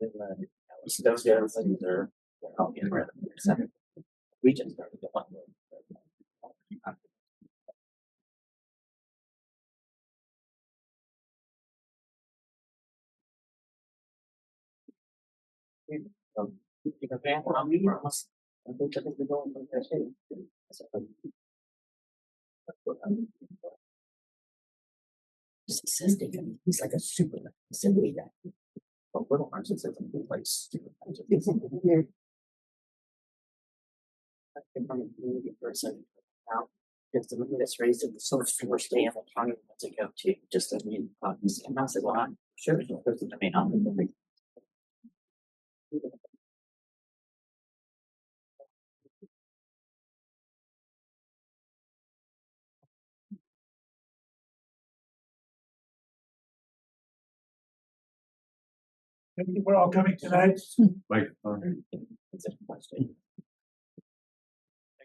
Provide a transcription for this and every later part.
Those guys, they're all in red. We just started the one. He's like a super assembly guy. But little arms and says he's like super. I came from a community person now. Because the movie that's raised in the source first day of the county to go to just I mean, and I said, well, I'm sure it's supposed to be on the Thank you for all coming tonight.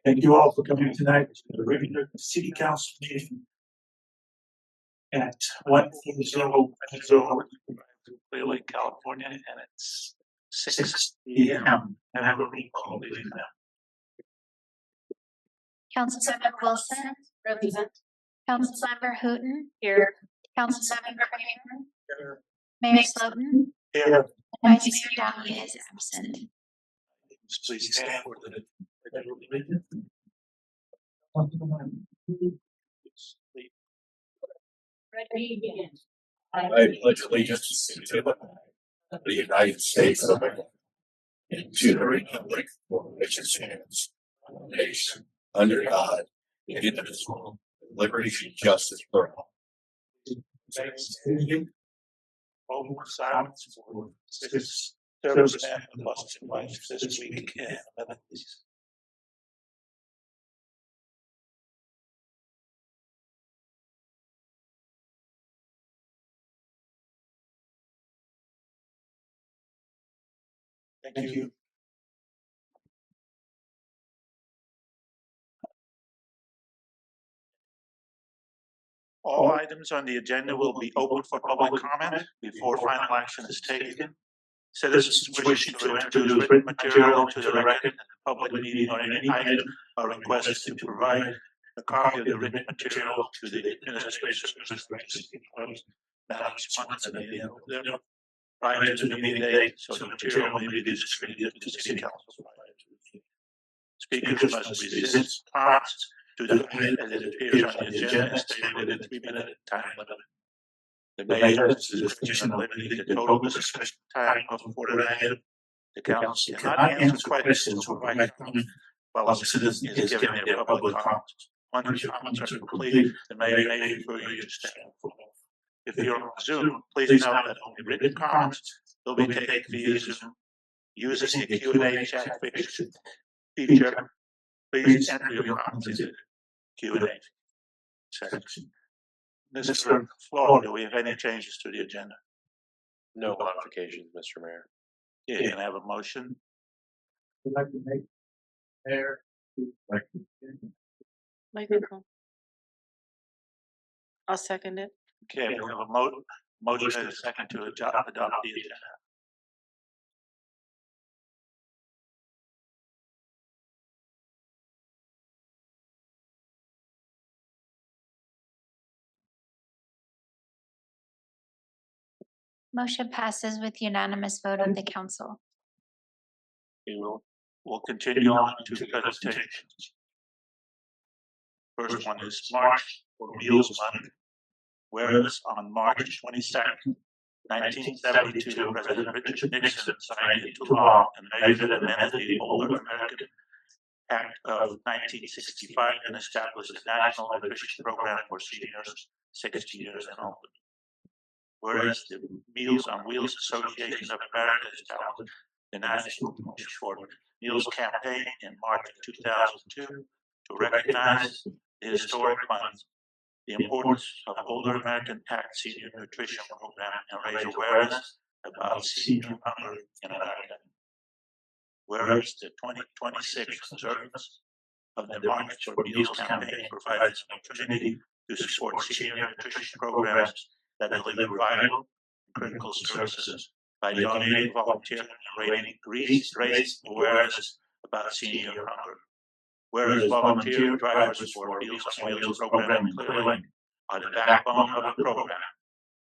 Thank you all for coming tonight to the regular city council meeting at 140 Clearlake, California, and it's 6 p.m. And have a roll call, please. Councilmember Wilson, represent. Councilmember Hooten, here. Councilmember Kramer, Here. Mayor Slotin, Here. and Vice Mayor Downey is absent. Please stand for the I pledge allegiance to the United States of America and to the republic for which it stands, one nation, under God, indivisible, with liberty and justice for all. Over silence for six servicemen who lost their lives this week in Memphis. Thank you. All items on the agenda will be open for public comment before final action is taken. Citizens wishing to introduce written material to the record in the public meeting or any item are requested to provide a copy of the written material to the administration prior to the meeting date, so the material may be distributed to the city council. Speakers must resist prompts to the point as it appears on the agenda and stay within 3-minute time limit. The mayor has the discretion of limiting the total discussion time of an item. The council cannot answer questions or provide comment while a citizen is giving their public comments. Once your comments are complete, the mayor may refer you to staff. If you're on Zoom, please note that only written comments will be taken via Zoom using the Q&A chat feature. Please enter your comments into the Q&A section. Mr. Floor, do we have any changes to the agenda? No modifications, Mr. Mayor. Yeah, can I have a motion? Would like to make Mayor. Microphone. I'll second it. Okay, we have a motion and a second to adopt the agenda. Motion passes with unanimous vote of the council. We'll continue on to presentations. First one is March for Meals Month. Whereas on March 22nd, 1972, President Richard Nixon signed into law and measured and amended the Older American Act of 1965 and established a national nutrition program for seniors 60 years and older. Whereas the Meals on Wheels Association of America established the National Short Meals Campaign in March of 2002 to recognize the historic month, the importance of Older American Act Senior Nutrition Program, and raise awareness about senior hunger in America. Whereas the 2026 observance of the March for Meals campaign provides an opportunity to support senior nutrition programs that deliver vital and critical services by donating, volunteering, and raising awareness about senior hunger. Whereas volunteer drivers for Meals on Wheels program in Clearlake are the backbone of the program,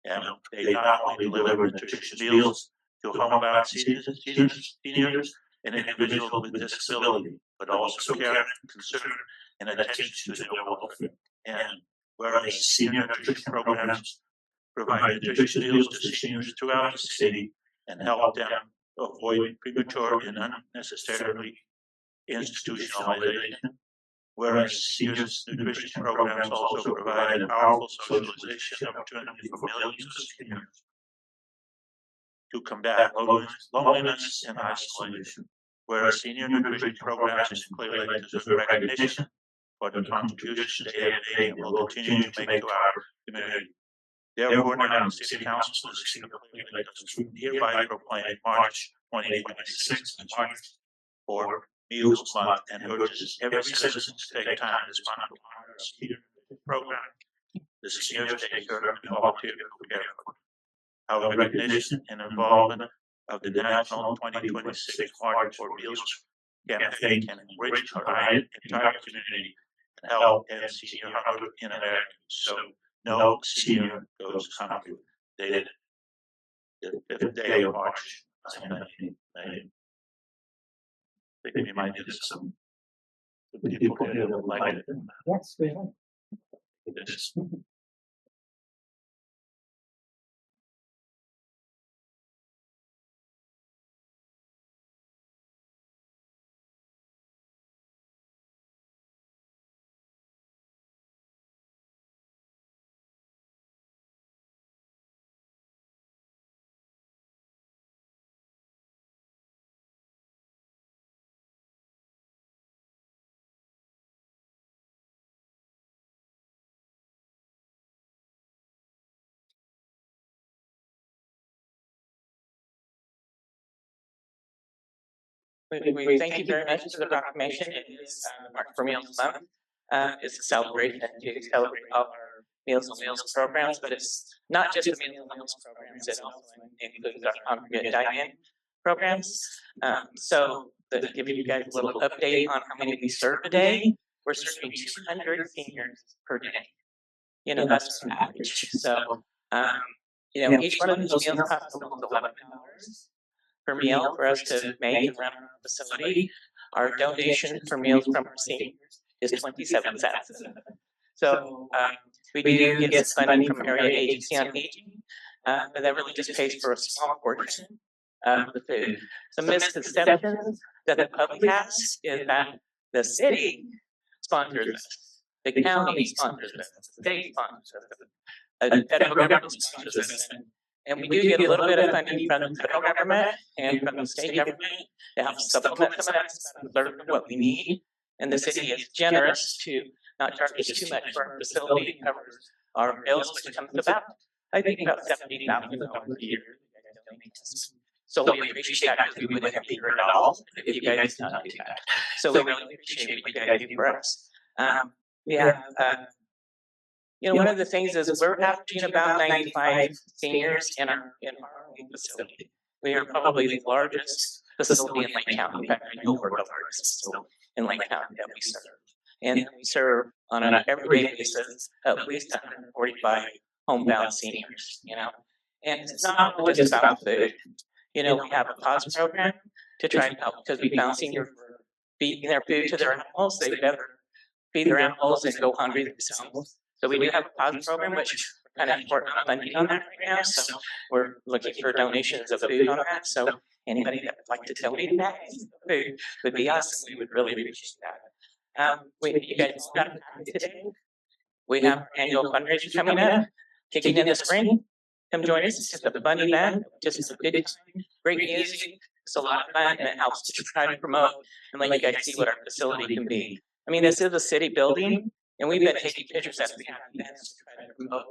and they not only deliver nutritious meals to homebound seniors and individuals with disability, but also care, concern, and attention to their welfare. And whereas senior nutrition programs provide nutritious meals to seniors throughout the city and help them avoid premature and unnecessarily institutionalization. Whereas seniors nutrition programs also provide a powerful socialization opportunity for millions of seniors to combat loneliness and isolation. Whereas senior nutrition programs in Clearlake deserve recognition for the contributions they have made and will continue to make to our community. Therefore, now the City Council of the City of Clearlake does hereby proclaim March 2026 as March for Meals Month and urges every citizen to take time this month to honor our senior program. The seniors they serve and volunteer to care for. Our recognition and involvement of the National 2026 March for Meals campaign can enrich our entire community and help end senior hunger in America. So no senior goes hungry. Dated the 5th day of March, 1990. I think we might get some people here that would like it. Yes, we are. This. We thank you very much for the proclamation. It is March for Meals Month. It's a celebration to celebrate all our Meals on Wheels programs, but it's not just the Meals on Wheels programs, it also includes our congregate dine-in programs. So to give you guys a little update on how many we serve a day, we're serving 200 seniors per day. You know, that's our average. So, you know, each one of those meals costs almost $11 per meal for us to make and run our facility. Our donation for meals from our seniors is 27 cents. So we do get funding from Area Agency on Aging, but that really just pays for a small portion of the food. Some misconceptions that the public has is that the city sponsors us, the county sponsors us, the state sponsors us, the federal government sponsors us. And we do get a little bit of funding from the federal government and from the state government to help supplement some of that, what we need. And the city is generous to not charge us too much for our facility. It covers our bills, which comes about, I think, about $70,000 a year. So we appreciate that because we wouldn't have figured it all if you guys did not do that. So we really appreciate what you guys do for us. You know, one of the things is we're averaging about 95 seniors in our facility. We are probably the largest facility in Lake County. In fact, I know we're the largest facility in Lake County that we serve. And we serve on an everyday basis at least 145 homebound seniors, you know. And it's not just about food. You know, we have a pause program to try and help because we found seniors were feeding their food to their animals. They would never feed their animals and go hungry themselves. So we do have a pause program, which we're kind of important funding on that right now. So we're looking for donations of food on that. So anybody that would like to donate that food would be us. We would really appreciate that. You guys got today. We have our annual fundraiser coming up, kicking in the spring. Come join us. It's just a fun event. Just a good time. Great music. It's a lot of fun, and it helps to try to promote and let you guys see what our facility can be. I mean, this is a city building. And we've been taking pictures as we have events to try to promote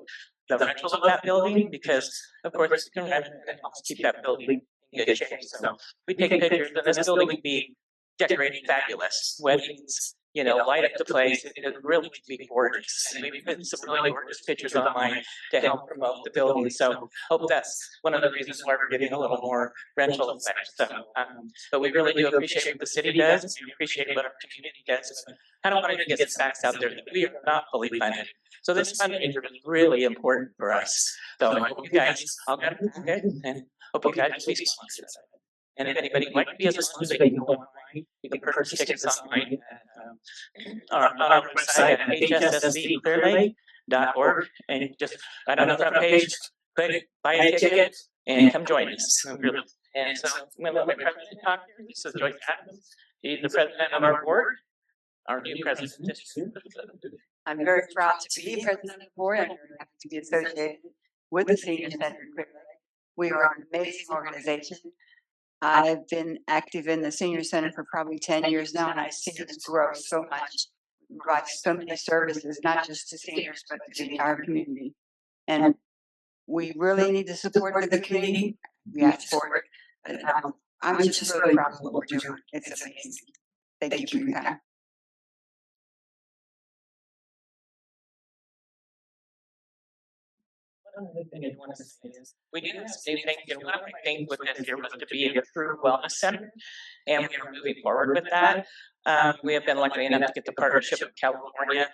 the rentals of that building because, of course, we can rent it and it helps keep that building in good shape. So we take pictures, and this building would be decorated fabulous. Weddings, light up the place. It really would be gorgeous. And we've put some really gorgeous pictures online to help promote the building. So hope that's one of the reasons why we're getting a little more rental effect. So, but we really do appreciate what the city does. And we appreciate what our community does. But kind of wanted to get some facts out there that we are not fully funded. So this fundraiser is really important for us. So I hope you guys all got a packet and hope you guys will be sponsors. And if anybody would like to be a sponsor, they can go online. You can purchase tickets online on our website at hsscclearlake.org. And just right on the front page, click buy a ticket and come join us. And so I'm going to let my president talk here. This is Joyce Adams. He's the president of our board, our new president. I'm very proud to be president of the board. I'm very happy to be associated with the Senior Center in Clearlake. We are an amazing organization. I've been active in the Senior Center for probably 10 years now, and I've seen it grow so much. We provide so many services, not just to seniors, but to the entire community. And we really need the support of the community. We ask for it. But I'm just really proud of what we're doing. It's amazing. Thank you for your time. Another thing I want to say is we do have some new things. One of my things with this year was to be a true wellness center, and we are moving forward with that. We have been lucky enough to get the partnership with California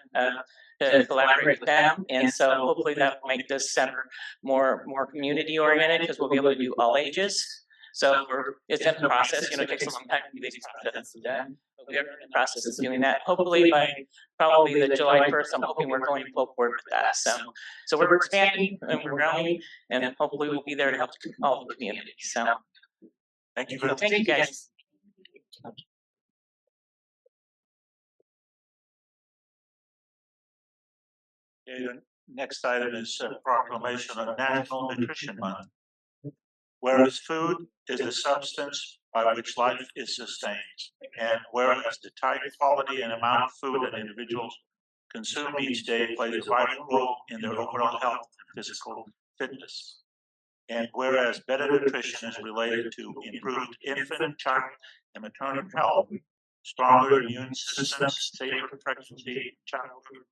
to collaborate with them, and so hopefully that will make this center more community oriented because we'll be able to do all ages. So it's in the process. It takes a long time to do these processes done. But we are in the process of doing that. Hopefully by probably the July 1st, I'm hoping we're going full forward with that. So we're expanding and we're growing, and hopefully we'll be there to help all the community. So Thank you. thank you guys. Okay, the next item is proclamation of National Nutrition Month. Whereas food is the substance by which life is sustained, and whereas the type, quality, and amount of food that individuals consume each day plays a vital role in their overall health and physical fitness, and whereas better nutrition is related to improved infant, child, and maternal health, stronger immune systems, safer pregnancy, childhood,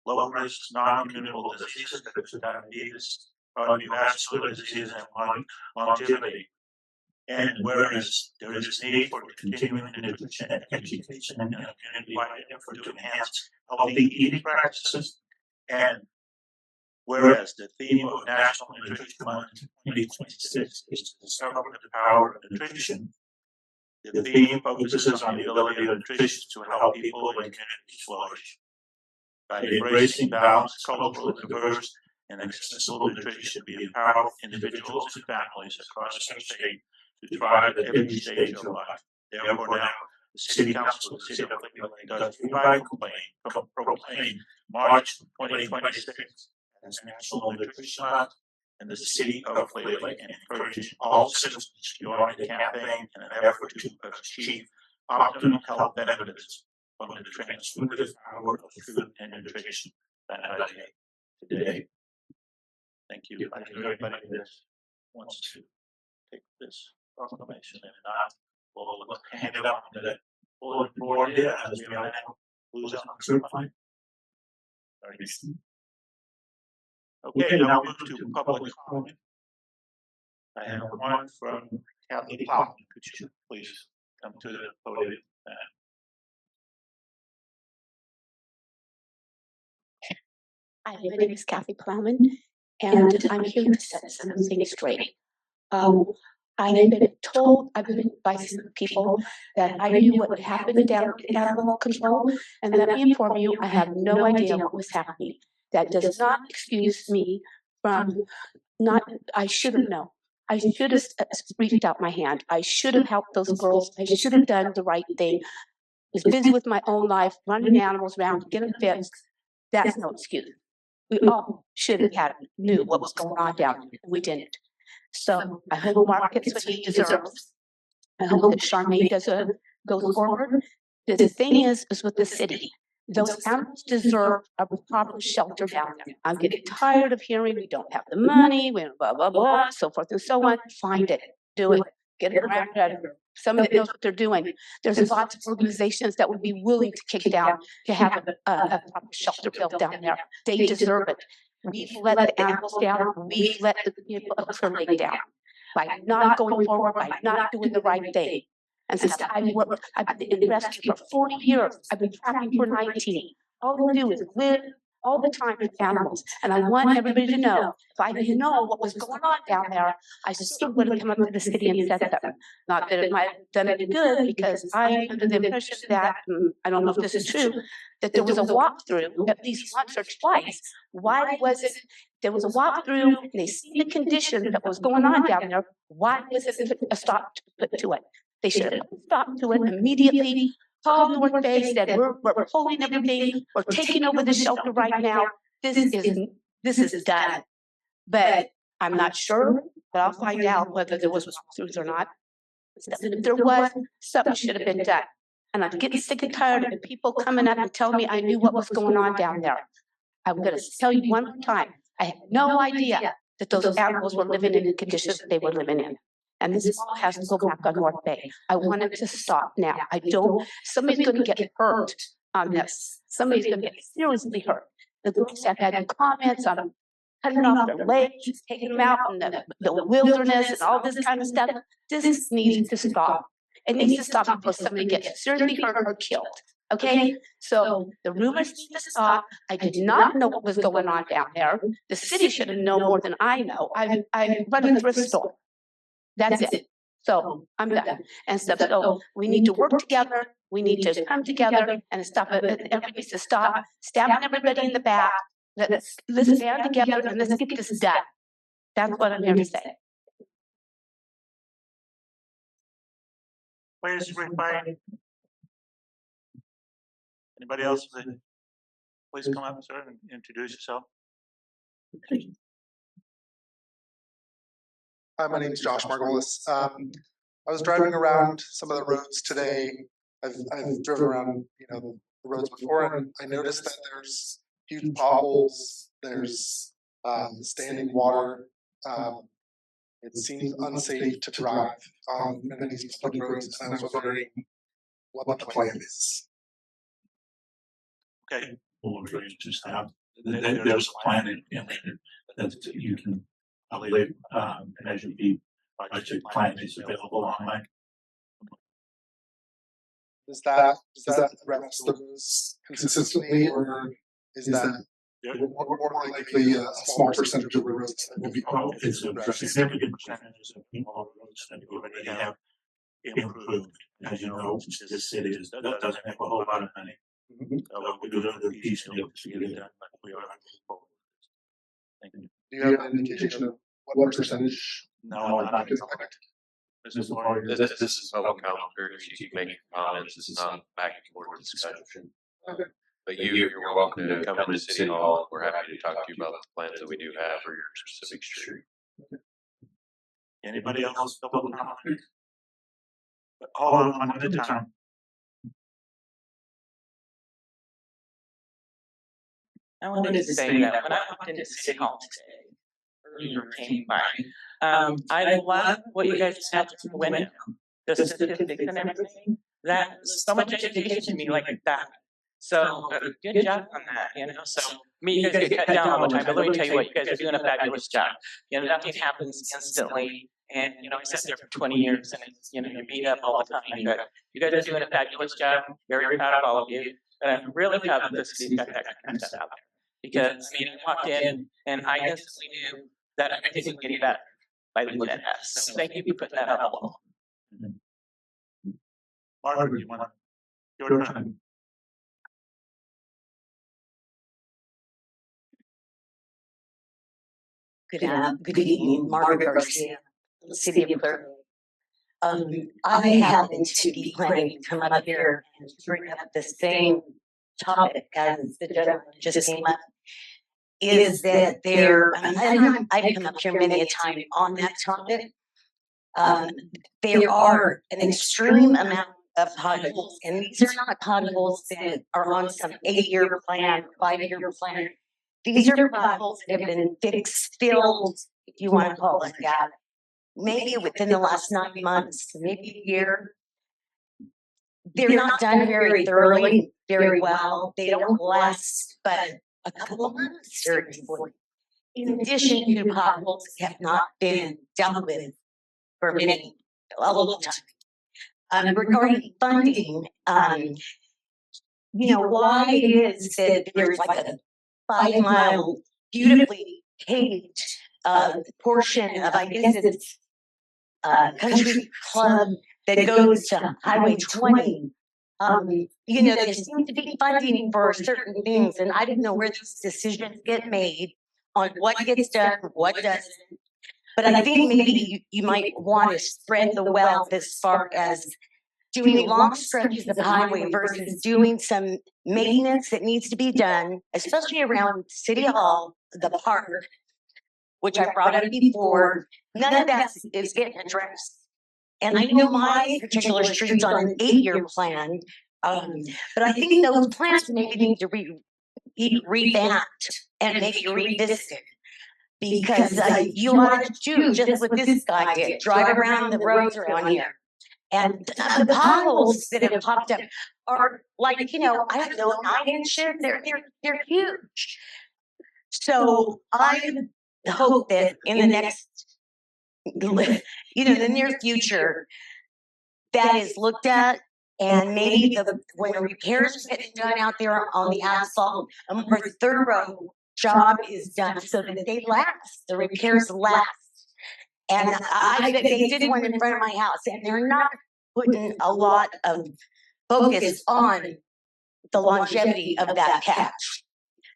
low risk non-communicable diseases such as diabetes, cardiovascular disease, and longevity. And whereas there is a need for continuing nutrition education and a community-wide effort to enhance healthy eating practices, and whereas the theme of National Nutrition Month 2026 is to discover the power of nutrition, the theme focuses on the ability of nutrition to help people and communities flourish. By embracing balanced, cultural, diverse, and accessible nutrition, we empower individuals and families across our state to thrive at every stage of life. Therefore, now the City Council of the City of Clearlake does hereby proclaim March 2026 as National Nutrition Month in the City of Clearlake, and encourage all citizens to join the campaign in an effort to achieve optimal health benefits from the transformative power of food and nutrition that I today. Thank you. I think everybody that wants to take this proclamation and not, we'll hand it up to the bulletin board here as we are now lose on certified. Okay, now we'll move to public comment. I have one from Kathy Plowman. Could you please come to the podium? Hi, my name is Kathy Plowman, and I'm here to set something straight. I've been told, I've been by some people that I knew what would happen down in animal control, and let me inform you, I have no idea what was happening. That does not excuse me from I should have known. I should have reached out my hand. I should have helped those girls. I should have done the right thing. I was busy with my own life, running animals around to get them fixed. That's no excuse. We all should have knew what was going on down there, and we didn't. So I hope Mark gets what he deserves. I hope that Charmaine goes forward. The thing is with the city, those animals deserve a proper shelter down there. I'm getting tired of hearing we don't have the money, we blah, blah, blah, so forth and so on. Find it, do it, get it around, somebody that knows what they're doing. There's lots of organizations that would be willing to kick down to have a proper shelter built down there. They deserve it. We've let the animals down. We've let the people of Clearlake down by not going forward, by not doing the right thing. And since I've been in rescue for 40 years, I've been trapping for 19. All we do is live all the time with animals. And I want everybody to know, if I didn't know what was going on down there, I certainly would have come up to the city and said that. Not that it might have done any good, because I'm under the impression that, I don't know if this is true, that there was a walkthrough at least once or twice. Why was it, there was a walkthrough, and they see the condition that was going on down there, why was it put a stop put to it? They should have put a stop to it immediately, called North Bay, said, we're pulling everything, we're taking over the shelter right now. This is done. But I'm not sure, but I'll find out whether there was walkthroughs or not. If there was, something should have been done. And I'm getting sick and tired of people coming up and telling me I knew what was going on down there. I'm going to tell you one more time, I had no idea that those animals were living in the conditions that they were living in. And this all has to go back on North Bay. I want it to stop now. I don't, somebody's going to get hurt on this. Somebody's going to get seriously hurt. The groups have had comments on them cutting off their legs, taking them out in the wilderness and all this kind of stuff. This needs to stop. It needs to stop before somebody gets seriously hurt or killed. Okay? So the rumors need to stop. I did not know what was going on down there. The city should have known more than I know. I run a thrift store. That's it. So I'm done. And stuff. So we need to work together. We need to come together and stop it. Everybody needs to stop stabbing everybody in the back. Let's stand together and let's get this done. That's what I'm here to say. Where's everybody? Anybody else? Please come up, sir, and introduce yourself. Hi, my name is Josh Margolis. I was driving around some of the roads today. I've driven around, the roads before, and I noticed that there's huge potholes. There's standing water. It seems unsafe to drive on many of these public roads, and I was wondering what the plan is. Okay. Well, just have, there's a plan in that you can, I believe, as you be, budget plan is available online. Does that address those consistently, or is that more likely a small percentage of the roads that will be? Oh, it's a significant percentage of people roads that we already have improved. As you know, this city doesn't have a whole lot of money. We do the piece to get it done, but we are moving forward. Thank you. Do you have an indication of what percentage? No, not to expect? This is public comment period. You can make comments. This is not back and forth discussion. Okay. But you're welcome to come into City Hall. We're happy to talk to you about the plans that we do have for your specific street. Anybody else? Public comment? Hold on one at a time. I wanted to say that when I walked into City Hall today, earlier came by, I love what you guys have to the window, the statistics and everything. That was so much education to me like that. So good job on that, So you guys get cut down all the time, but let me tell you what, you guys are doing a fabulous job. Nothing happens instantly. And, I sat there for 20 years and it's, you're beat up all the time, but you guys are doing a fabulous job. Very proud of all of you. And I'm really proud that the city's got that kind of stuff out there. Because, I walked in and I instantly knew that everything was getting better by looking at that. So thank you for putting that up. Margaret, you want your turn? Good evening, Margaret Garcia, City of Clearlake. I happen to be planning to come up here and bring up the same topic as the gentleman just came up. Is that I've come up here many a time on that topic. There are an extreme amount of potholes, and these are not potholes that are on some 8-year plan, 5-year plan. These are potholes that have been fixed, filled, if you want to call it that, maybe within the last 9 months, maybe a year. They're not done very thoroughly, very well. They don't last but a couple of months, seriously. In addition to potholes that have not been dealt with for a long time. Regarding funding, why it is that there's like a 5-mile beautifully paved portion of, I guess it's country club that goes to Highway 20. There seems to be funding for certain things, and I didn't know where those decisions get made on what gets done, what doesn't. But I think maybe you might want to spread the wealth as far as doing long stretches of highway versus doing some maintenance that needs to be done, especially around City Hall, the park, which I brought up before. None of that is getting addressed. And I know my particular street's on an 8-year plan, but I think those plans maybe need to be revamped and maybe revisited. Because you ought to do just what this guy did, drive around the roads around here. And the potholes that have popped up are like, I don't know, 9 inches. They're huge. So I hope that in the next, the near future, that is looked at, and maybe when repairs are getting done out there on the asphalt, a more thorough job is done so that they last. The repairs last. And they did one in front of my house, and they're not putting a lot of focus on the longevity of that patch.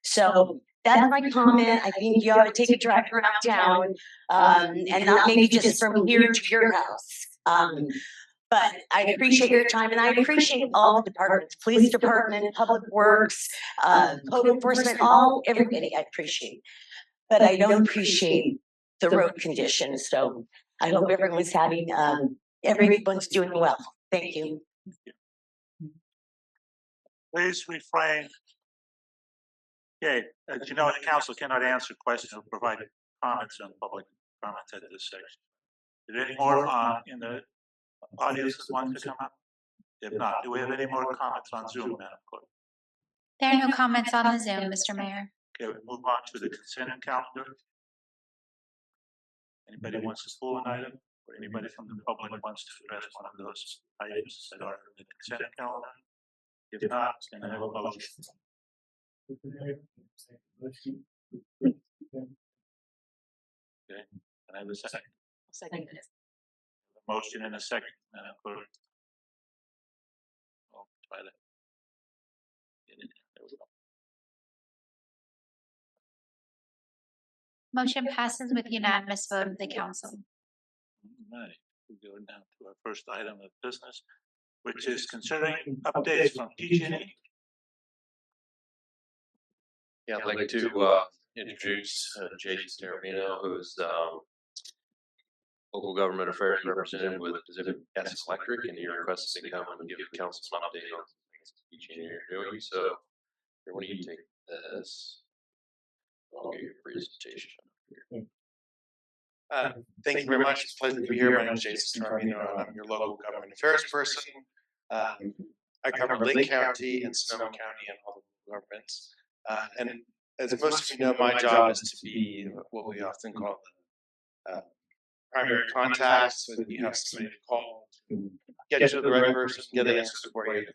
So that's my comment. I think you ought to take a drive around town, and not maybe just from here to your house. But I appreciate your time, and I appreciate all the departments, police department, public works, code enforcement, everybody I appreciate. But I don't appreciate the road conditions. So I hope everyone's everyone's doing well. Thank you. Please refrain. Okay, as you know, the council cannot answer questions or provide comments on public comments at this section. Is there any more in the audience that wants to come up? If not, do we have any more comments on Zoom, Madam Clerk? There are no comments on the Zoom, Mr. Mayor. Okay, we move on to the consent calendar. Anybody wants to pull an item, or anybody from the public wants to address one of those items that are in the consent calendar? If not, then I have a motion. Okay, and I have a second. Second. A motion and a second, Madam Clerk. Oh, Twilight. Get in there. There we go. Motion passes with unanimous vote of the council. All right, we go down to our first item of business, which is considering updates from PG&E. Yeah, I'd like to introduce Jason Terramino, who's local government affairs representative with Pacific Gas Electric, and he requested to come and give the council an update on things PG&E are doing. So, why don't you take this? I'll get your presentation. Thank you very much. It's a pleasure to be here. My name is Jason Terramino, and I'm your local government affairs person. I cover Lake County and Sonoma County and all the governments. And as most of you know, my job is to be what we often call the primary contact, so that you have somebody to call to get you to the right person, get the answers for you.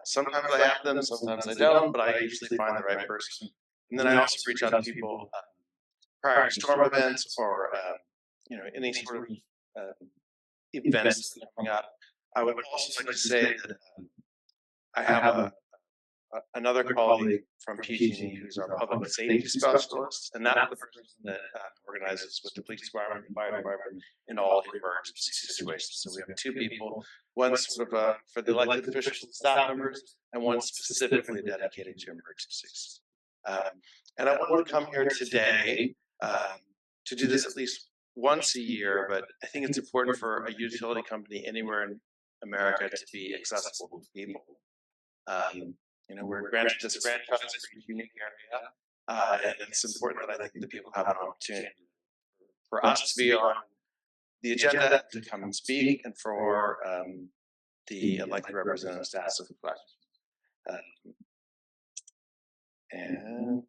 Sometimes I have them, sometimes I don't, but I usually find the right person. And then I also reach out to people prior to storm events or any sort of events that are coming up. I would also like to say that I have another colleague from PG&E who's our public safety specialist, and that's the person that organizes with the police department and fire department in all emergency situations. So we have 2 people, one sort of for the elected officials and staff members, and one specifically dedicated to emergencies. And I wanted to come here today to do this at least once a year, but I think it's important for a utility company anywhere in America to be accessible to people. We're granted this franchise for a unique area, and it's important that I think that people have an opportunity for us to be on the agenda to come and speak and for the elected representatives to ask some questions. And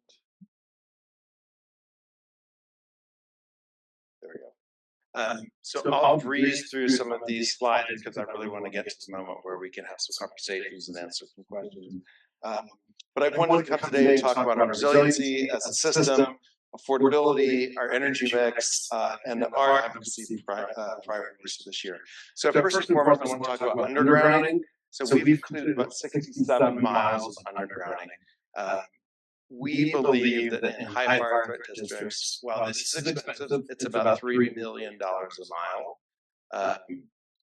there we go. So I'll breeze through some of these slides because I really want to get to the moment where we can have some conversations and answer some questions. But I wanted to come today and talk about our resiliency as a system, affordability, our energy mix, and our advocacy priorities for this year. So first and foremost, I want to talk about undergrounding. So we've included about 67 miles of undergrounding. We believe that in high fire threat districts, while this is expensive, it's about $3 million a mile.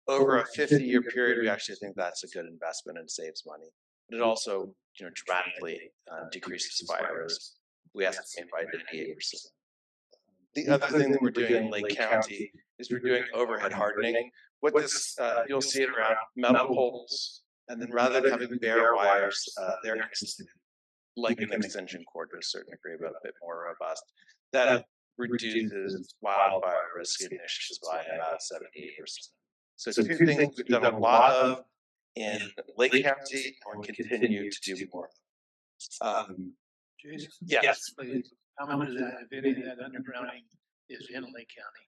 Over a 50-year period, we actually think that's a good investment and saves money. But it also, dramatically decreases fire risk. We estimate by 98%. The other thing that we're doing in Lake County is we're doing overhead hardening. What this, you'll see it around metal poles, and then rather than having bare wires, they're like an extension cord to a certain degree, but a bit more robust. That reduces wildfire risk emissions by about 78%. So two things we've done a lot of in Lake County and we continue to do more. Jason? Yes. Please. How much of that, if any of that undergrounding is in Lake County?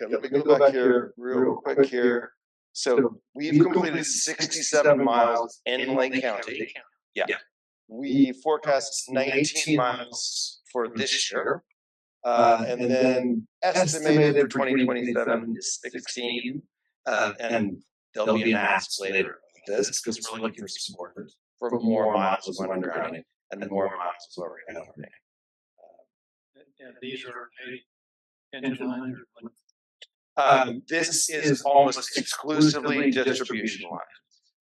Okay, let me go back here real quick here. So we've completed 67 miles in Lake County. Yeah. We forecast 19 miles for this year. And then estimated for 2027 is 16. And there'll be an ask later of this because we're looking for support for more miles of undergrounding and then more miles of overhead hardening. And these are engine lines or this is almost exclusively distribution lines.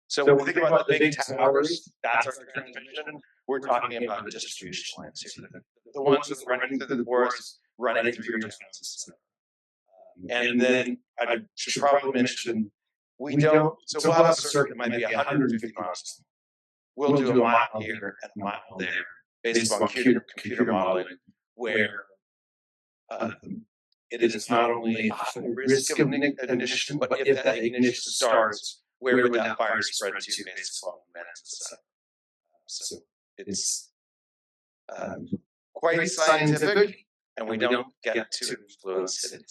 So when we think about the big towers, that's our transmission. We're talking about distribution lines here. The ones that are running through the forest, running through your towns. And then I should probably mention, we don't, so we'll have a circuit that might be 150 miles. We'll do a mile here and a mile there based on computer modeling where it is not only a high risk of ignition, but if that ignition starts, where would that fire spread to based on minutes? So it's quite scientific, and we don't get to influence it.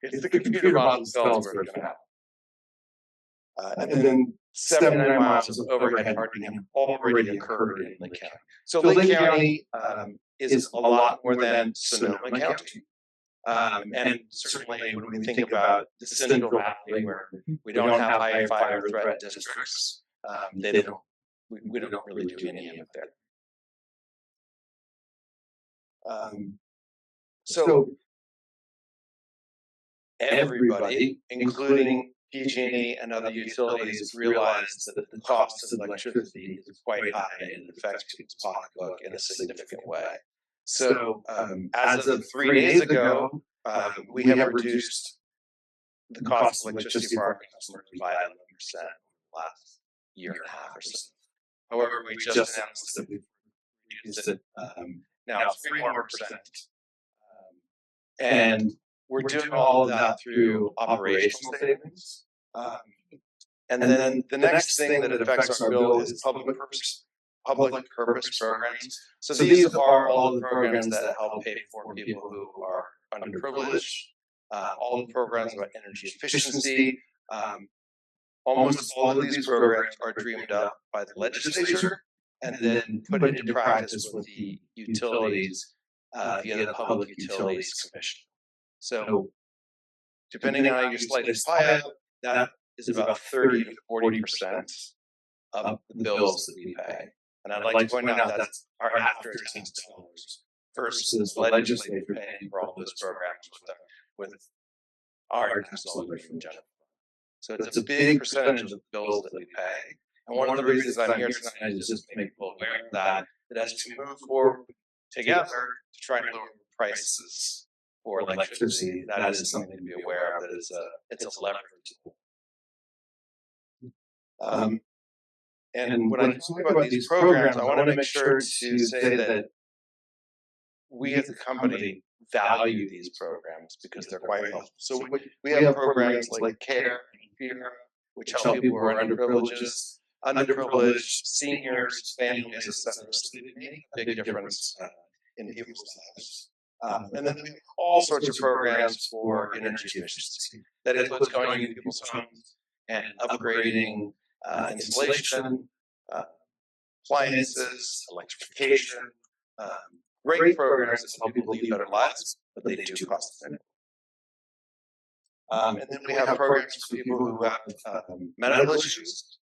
It's the computer model that tells where it's going to happen. And then 79 miles of overhead hardening have already occurred in Lake County. So Lake County is a lot more than Sonoma County. And certainly when we think about the Central Valley, where we don't have high fire threat districts, we don't really do any of it there. So everybody, including PG&E and other utilities, realize that the cost of electricity is quite high and it affects people's pocketbook in a significant way. So as of 3 days ago, we have reduced the cost of electricity for our customers by 11% last year and a half or so. However, we just announced that we've reduced it now 3 more percent. And we're doing all of that through operational savings. And then the next thing that affects our bill is public purpose programs. So these are all the programs that help pay for people who are underprivileged, all the programs about energy efficiency. Almost all of these programs are dreamed up by the legislature and then put into practice with the utilities via the Public Utilities Commission. So depending on how you slice this pie up, that is about 30 to 40% of the bills that we pay. And I'd like to point out that's our after-tax dollars versus the legislature paying for all those programs with our tax dollars from general. So it's a big percentage of the bills that we pay. And one of the reasons I'm here tonight is just to make people aware of that as we move forward together to try to lower prices for electricity, that is something to be aware of, that it's a leverage tool. And when I talk about these programs, I want to make sure to say that we as a company value these programs because they're quite helpful. So we have programs like CARE, which help people who are underprivileged, seniors, families, etc. So they make a big difference in people's lives. And then we have all sorts of programs for energy efficiency. That includes going into people's homes and upgrading insulation, appliances, electrification, great programs that help people lead better lives, but they do cost money. And then we have programs for people who have medical issues.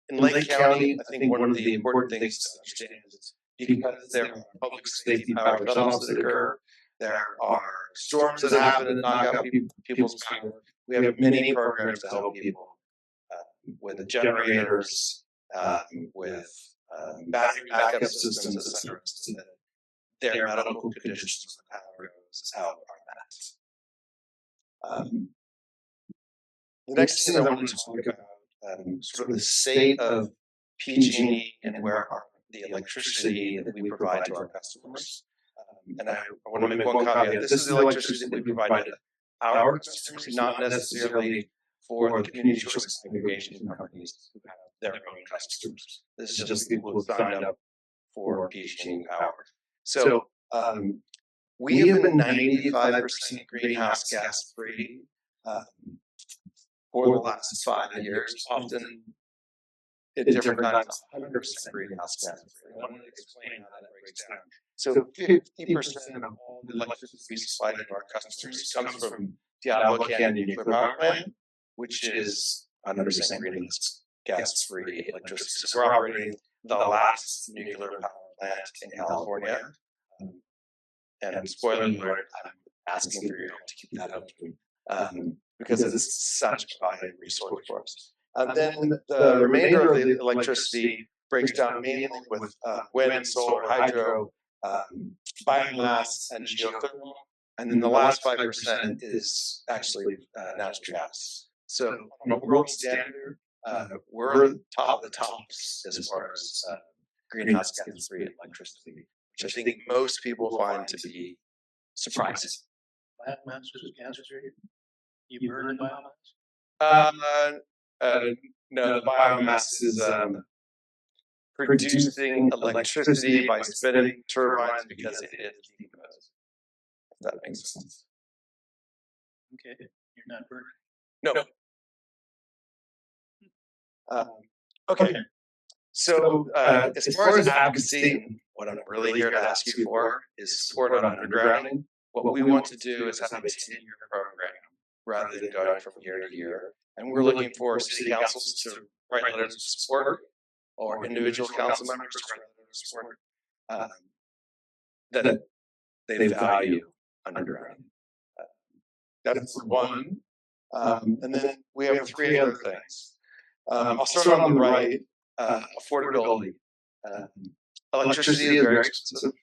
In Lake County, I think one of the important things to understand is because there are public safety power shutoffs that occur, there are storms that happen and knock out people's power. We have many programs to help people with the generators, with battery backup systems, etc., so that their medical conditions when power goes out are met. The next thing I want to talk about, sort of the state of PG&E and where the electricity that we provide to our customers. And I want to make one caveat. This is the electricity that we provide to our customers, not necessarily for the community choice aggregation companies who have their own customers. This is just people who signed up for PG&E power. So we have been 95% greenhouse gas free for the last 5 years, often at different times 100% greenhouse gas free. I want to explain how that breaks down. So 50% of all the electricity we supply to our customers comes from Diablo Canyon Nuclear Power Plant, which is 100% greenhouse gas free electricity. So we're operating the last nuclear power plant in California. And spoiler alert, I'm asking for your help to keep that up because it's such a vital resource for us. Then the remainder of the electricity breaks down mainly with wind, solar, hydro, biomass, and geothermal. And then the last 5% is actually natural gas. So on a world standard, we're top of the tops as far as greenhouse gas free electricity, which I think most people find to be surprising. Biomass is gas free? You burn biomass? No, the biomass is producing electricity by spinning turbines because it is decomposed. If that makes sense. Okay, you're not burning. No. Okay. So as far as advocacy, what I'm really here to ask you for is support on undergrounding. What we want to do is have a 10-year program rather than going from year to year. And we're looking for city councils to write letters of support or individual council members to write letters of support that they value undergrounding. That's one. And then we have 3 other things. I'll start on the right. Affordability. Electricity is very expensive,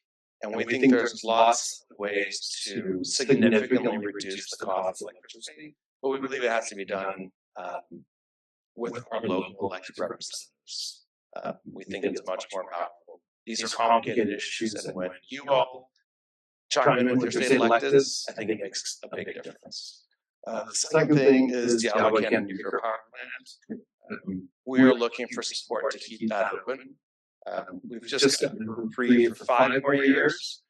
and we think there's lots of ways to significantly reduce the cost of electricity, but we believe it has to be done with our local elected representatives. We think it's much more powerful. These are complicated issues, and when you all chime in with your state electeds, I think it makes a big difference. The second thing is Diablo Canyon Nuclear Power Plant. We are looking for support to keep that open. We've just gotten a reprieve for 5 more years,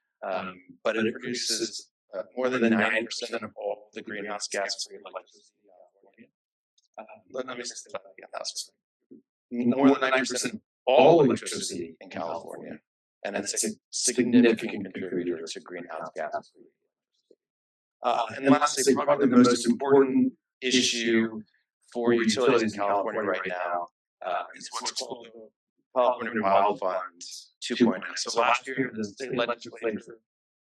but it produces more than 90% of all the greenhouse gas-free electricity in California. Let me say that again. That's more than 90% of all electricity in California, and it's a significant contributor to greenhouse gas. And lastly, probably the most important issue for utilities in California right now is what's called the California Wild Fund 2.0. So last year, the state legislature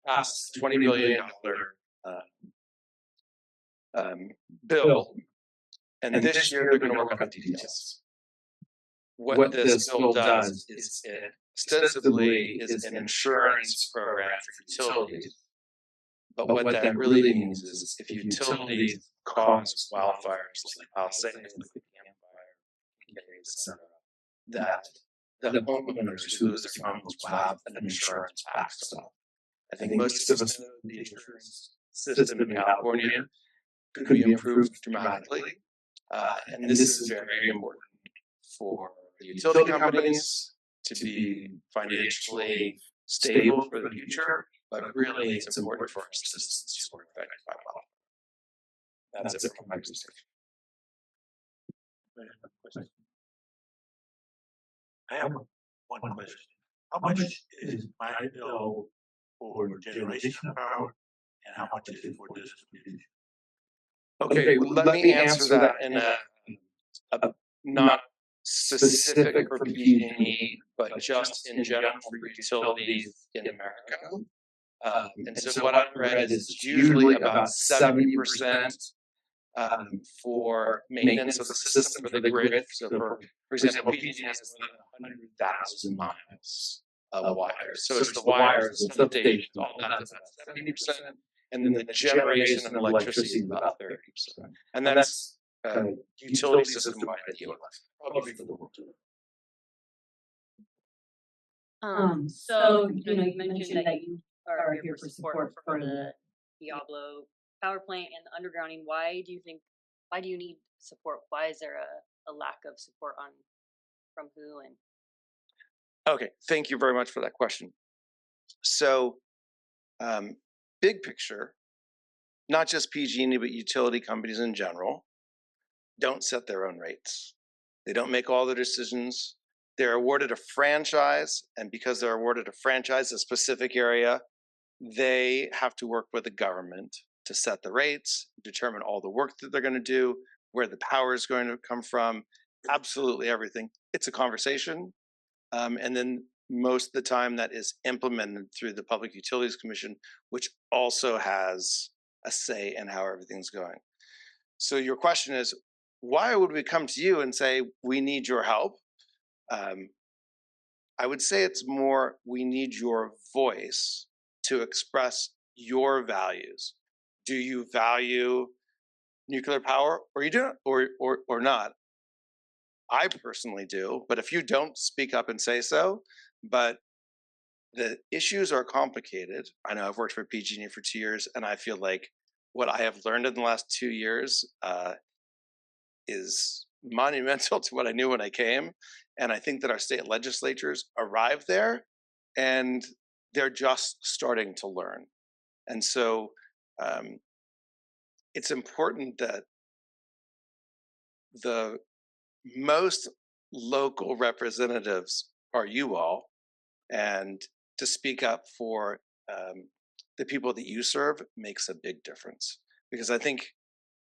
passed a $20 billion bill, and this year they're going to work on the details. What this bill does is it ostensibly is an insurance program for utilities. But what that really means is if utilities cause wildfires like Palisades, like Campfire, etc., that the homeowners who lose their homes will have an insurance backstop. I think most of us know the insurance system in California could be improved dramatically. And this is very important for the utility companies to be financially stable for the future, but really it's important for our citizens who are affected by wildfire. That's it from my perspective. I have one question. How much is my bill for generation power and how much is it for distribution? Okay, well, let me answer that in a not specific for PG&E, but just in general for utilities in America. And so what I've read is it's usually about 70% for maintenance of the system for the grid. So for example, PG&E has more than 100,000 miles of wires. So it's the wires, the substations, all that's about 70%. And then the generation of electricity is about 30%. And that's utility system wide in the US, probably for the world. So, you mentioned that you are here for support for the Diablo power plant and the undergrounding. Why do you need support? Why is there a lack of support from who and? Okay, thank you very much for that question. So, big picture, not just PG&E, but utility companies in general don't set their own rates. They don't make all the decisions. They're awarded a franchise, and because they're awarded a franchise, a specific area, they have to work with the government to set the rates, determine all the work that they're going to do, where the power is going to come from, absolutely everything. It's a conversation. And then most of the time that is implemented through the Public Utilities Commission, which also has a say in how everything's going. So your question is, why would we come to you and say, we need your help? I would say it's more, we need your voice to express your values. Do you value nuclear power or you don't, or not? I personally do, but if you don't, speak up and say so. But the issues are complicated. I know I've worked for PG&E for 2 years, and I feel like what I have learned in the last 2 years is monumental to what I knew when I came. And I think that our state legislatures arrived there, and they're just starting to learn. And so it's important that the most local representatives are you all, and to speak up for the people that you serve makes a big difference. Because I think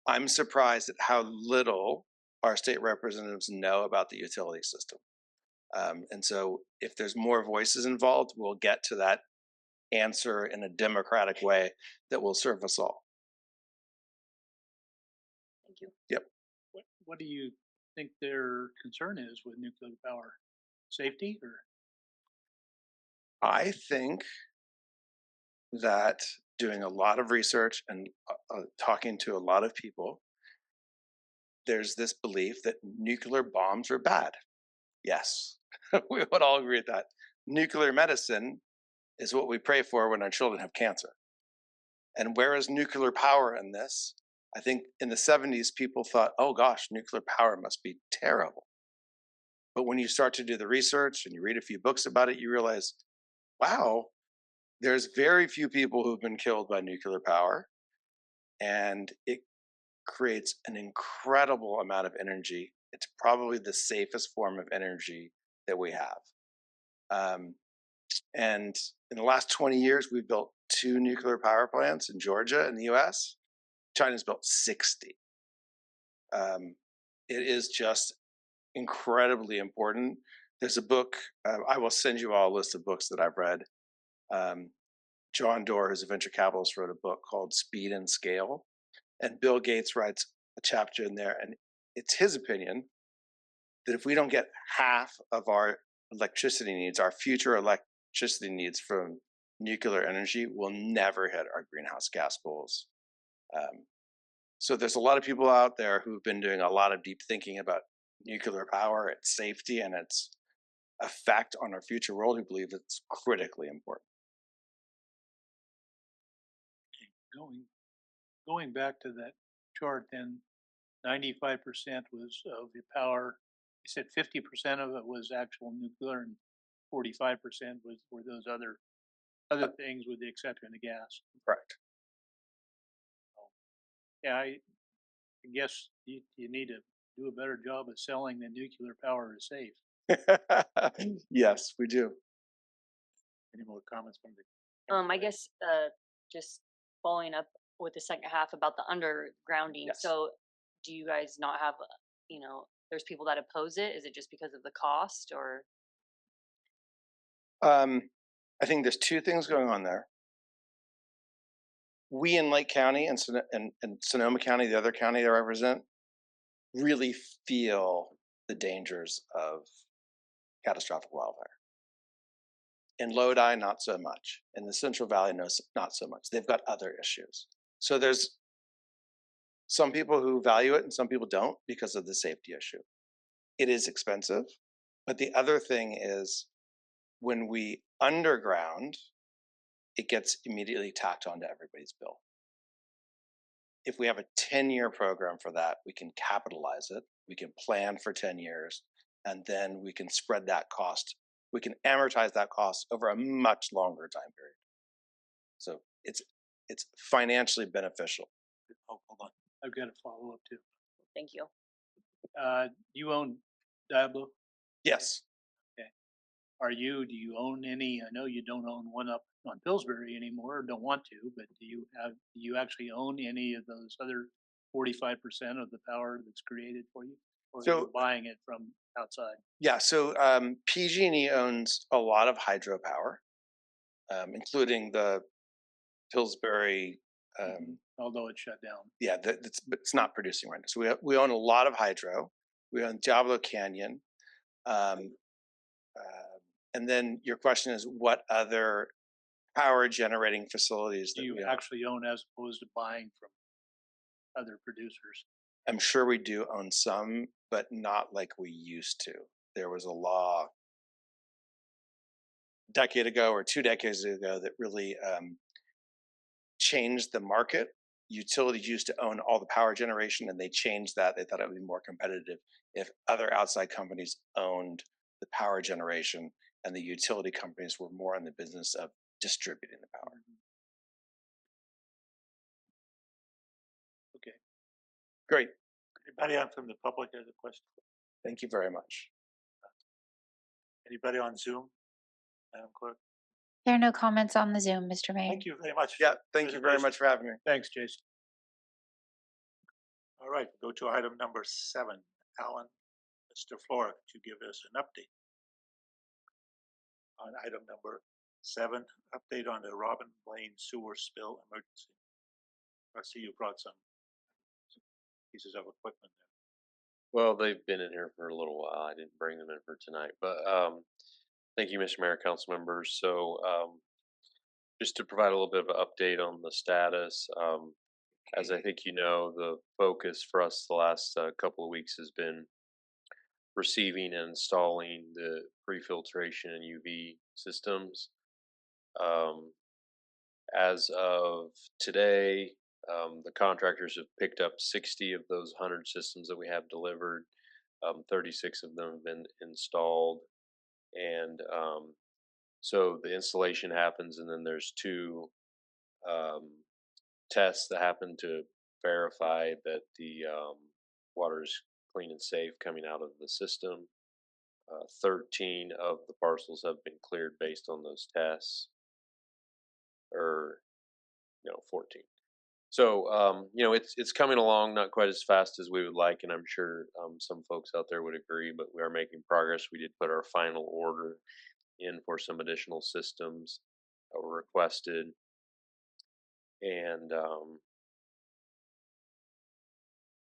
I'm surprised at how little our state representatives know about the utility system. And so if there's more voices involved, we'll get to that answer in a democratic way that will serve us all. Thank you. Yep. What do you think their concern is with nuclear power? Safety or? I think that doing a lot of research and talking to a lot of people, there's this belief that nuclear bombs are bad. Yes, we would all agree with that. Nuclear medicine is what we pray for when our children have cancer. And where is nuclear power in this? I think in the 70s, people thought, oh gosh, nuclear power must be terrible. But when you start to do the research and you read a few books about it, you realize, wow, there's very few people who've been killed by nuclear power. And it creates an incredible amount of energy. It's probably the safest form of energy that we have. And in the last 20 years, we've built 2 nuclear power plants in Georgia in the US. China's built 60. It is just incredibly important. There's a book, I will send you all a list of books that I've read. John Doerr, who's a venture capitalist, wrote a book called Speed and Scale. And Bill Gates writes a chapter in there, and it's his opinion that if we don't get half of our electricity needs, our future electricity needs from nuclear energy, we'll never hit our greenhouse gas goals. So there's a lot of people out there who've been doing a lot of deep thinking about nuclear power, its safety, and its effect on our future world, who believe it's critically important. Going back to that chart, then 95% was of the power. You said 50% of it was actual nuclear and 45% were those other things with the exception of gas. Correct. Yeah, I guess you need to do a better job of selling that nuclear power is safe. Yes, we do. Any more comments from the? I guess, just following up with the second half about the undergrounding. Yes. So do you guys not have, there's people that oppose it? Is it just because of the cost or? I think there's two things going on there. We in Lake County and Sonoma County, the other county I represent, really feel the dangers of catastrophic wildfire. In Lodi, not so much. In the Central Valley, not so much. They've got other issues. So there's some people who value it and some people don't because of the safety issue. It is expensive. But the other thing is when we underground, it gets immediately tacked onto everybody's bill. If we have a 10-year program for that, we can capitalize it. We can plan for 10 years, and then we can spread that cost. We can amortize that cost over a much longer time period. So it's financially beneficial. Oh, hold on. I've got a follow up too. Thank you. You own Diablo? Yes. Okay. Do you own any? I know you don't own one up on Pillsbury anymore, or don't want to, but do you actually own any of those other 45% of the power that's created for you? Or are you buying it from outside? Yeah, so PG&E owns a lot of hydropower, including the Pillsbury. Although it's shut down. Yeah, it's not producing right now. So we own a lot of hydro. We own Diablo Canyon. And then your question is, what other power generating facilities do you actually own as opposed to buying from other producers? I'm sure we do own some, but not like we used to. There was a law a decade ago or 2 decades ago that really changed the market. Utilities used to own all the power generation, and they changed that. They thought it would be more competitive if other outside companies owned the power generation, and the utility companies were more in the business of distributing the power. Okay. Great. Anybody on from the public has a question? Thank you very much. Anybody on Zoom, Madam Clerk? There are no comments on the Zoom, Mr. Mayor. Thank you very much. Yeah, thank you very much for having me. Thanks, Jason. All right, go to item number 7. Alan, Mr. Flora, to give us an update on item number 7, update on the Robin Lane sewer spill emergency. I see you brought some pieces of equipment there. Well, they've been in here for a little while. I didn't bring them in for tonight, but thank you, Mr. Mayor, council members. So just to provide a little bit of an update on the status, as I think you know, the focus for us the last couple of weeks has been receiving and installing the pre-filtration and UV systems. As of today, the contractors have picked up 60 of those 100 systems that we have delivered. 36 of them have been installed, and so the installation happens, and then there's 2 tests that happen to verify that the water is clean and safe coming out of the system. 13 of the parcels have been cleared based on those tests, or 14. So it's coming along, not quite as fast as we would like, and I'm sure some folks out there would agree, but we are making progress. We did put our final order in for some additional systems that were requested, and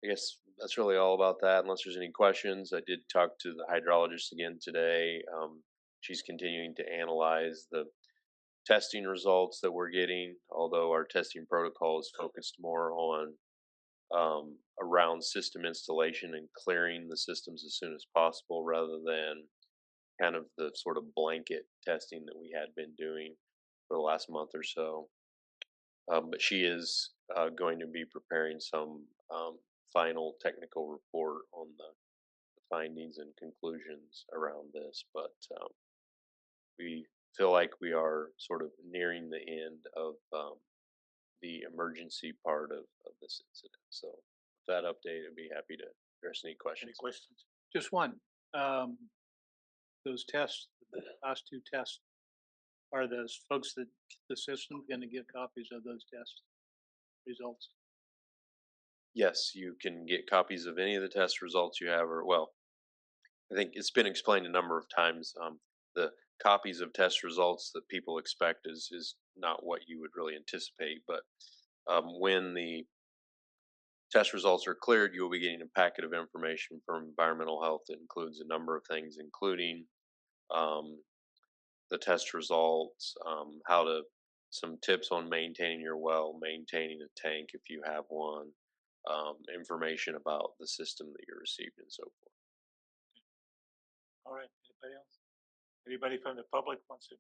I guess that's really all about that. Unless there's any questions, I did talk to the hydrologist again today. She's continuing to analyze the testing results that we're getting, although our testing protocol is focused more on around system installation and clearing the systems as soon as possible, rather than kind of the sort of blanket testing that we had been doing for the last month or so. But she is going to be preparing some final technical report on the findings and conclusions around this. But we feel like we are sort of nearing the end of the emergency part of this incident. So with that update, I'd be happy to address any questions. Any questions? Just one. Those tests, the last two tests, are those folks that the system going to get copies of those test results? Yes, you can get copies of any of the test results you have, or well, I think it's been explained a number of times. The copies of test results that people expect is not what you would really anticipate. But when the test results are cleared, you will be getting a packet of information from environmental health that includes a number of things, including um, the test results, how to some tips on maintaining your well, maintaining a tank if you have one, information about the system that you received, and so forth. All right, anybody else? Anybody from the public wants to?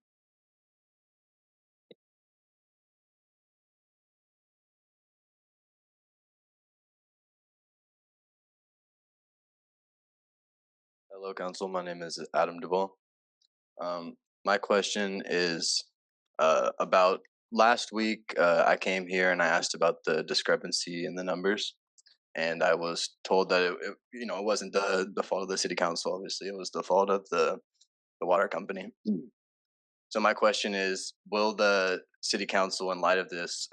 Hello, Council. My name is Adam Duvall. My question is about last week. I came here and I asked about the discrepancy in the numbers, and I was told that it wasn't the fault of the city council. Obviously, it was the fault of the water company. So my question is, will the city council, in light of this,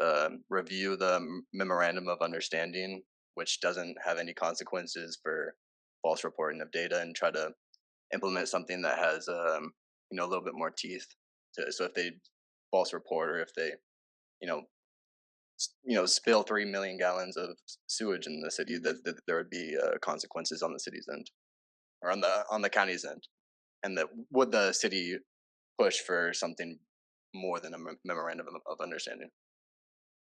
review the memorandum of understanding, which doesn't have any consequences for false reporting of data, and try to implement something that has a little bit more teeth so if they false report, or if they you know spill 3 million gallons of sewage in the city, that there would be consequences on the city's end, or on the county's end, and that would the city push for something more than a memorandum of understanding?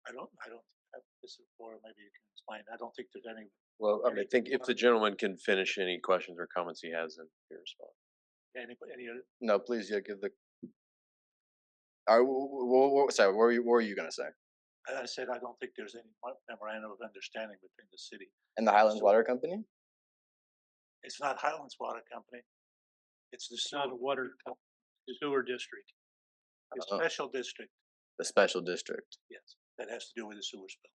I don't have this before, maybe you can explain. I don't think there's any. Well, I think if the gentleman can finish any questions or comments he has, then he respond. Any other? No, please, yeah, give the. Sorry, what were you gonna say? I said, I don't think there's any memorandum of understanding between the city. And the Highlands Water Company? It's not Highlands Water Company. It's the It's not a water sewer district. It's special district. The special district. Yes, that has to do with the sewer spill.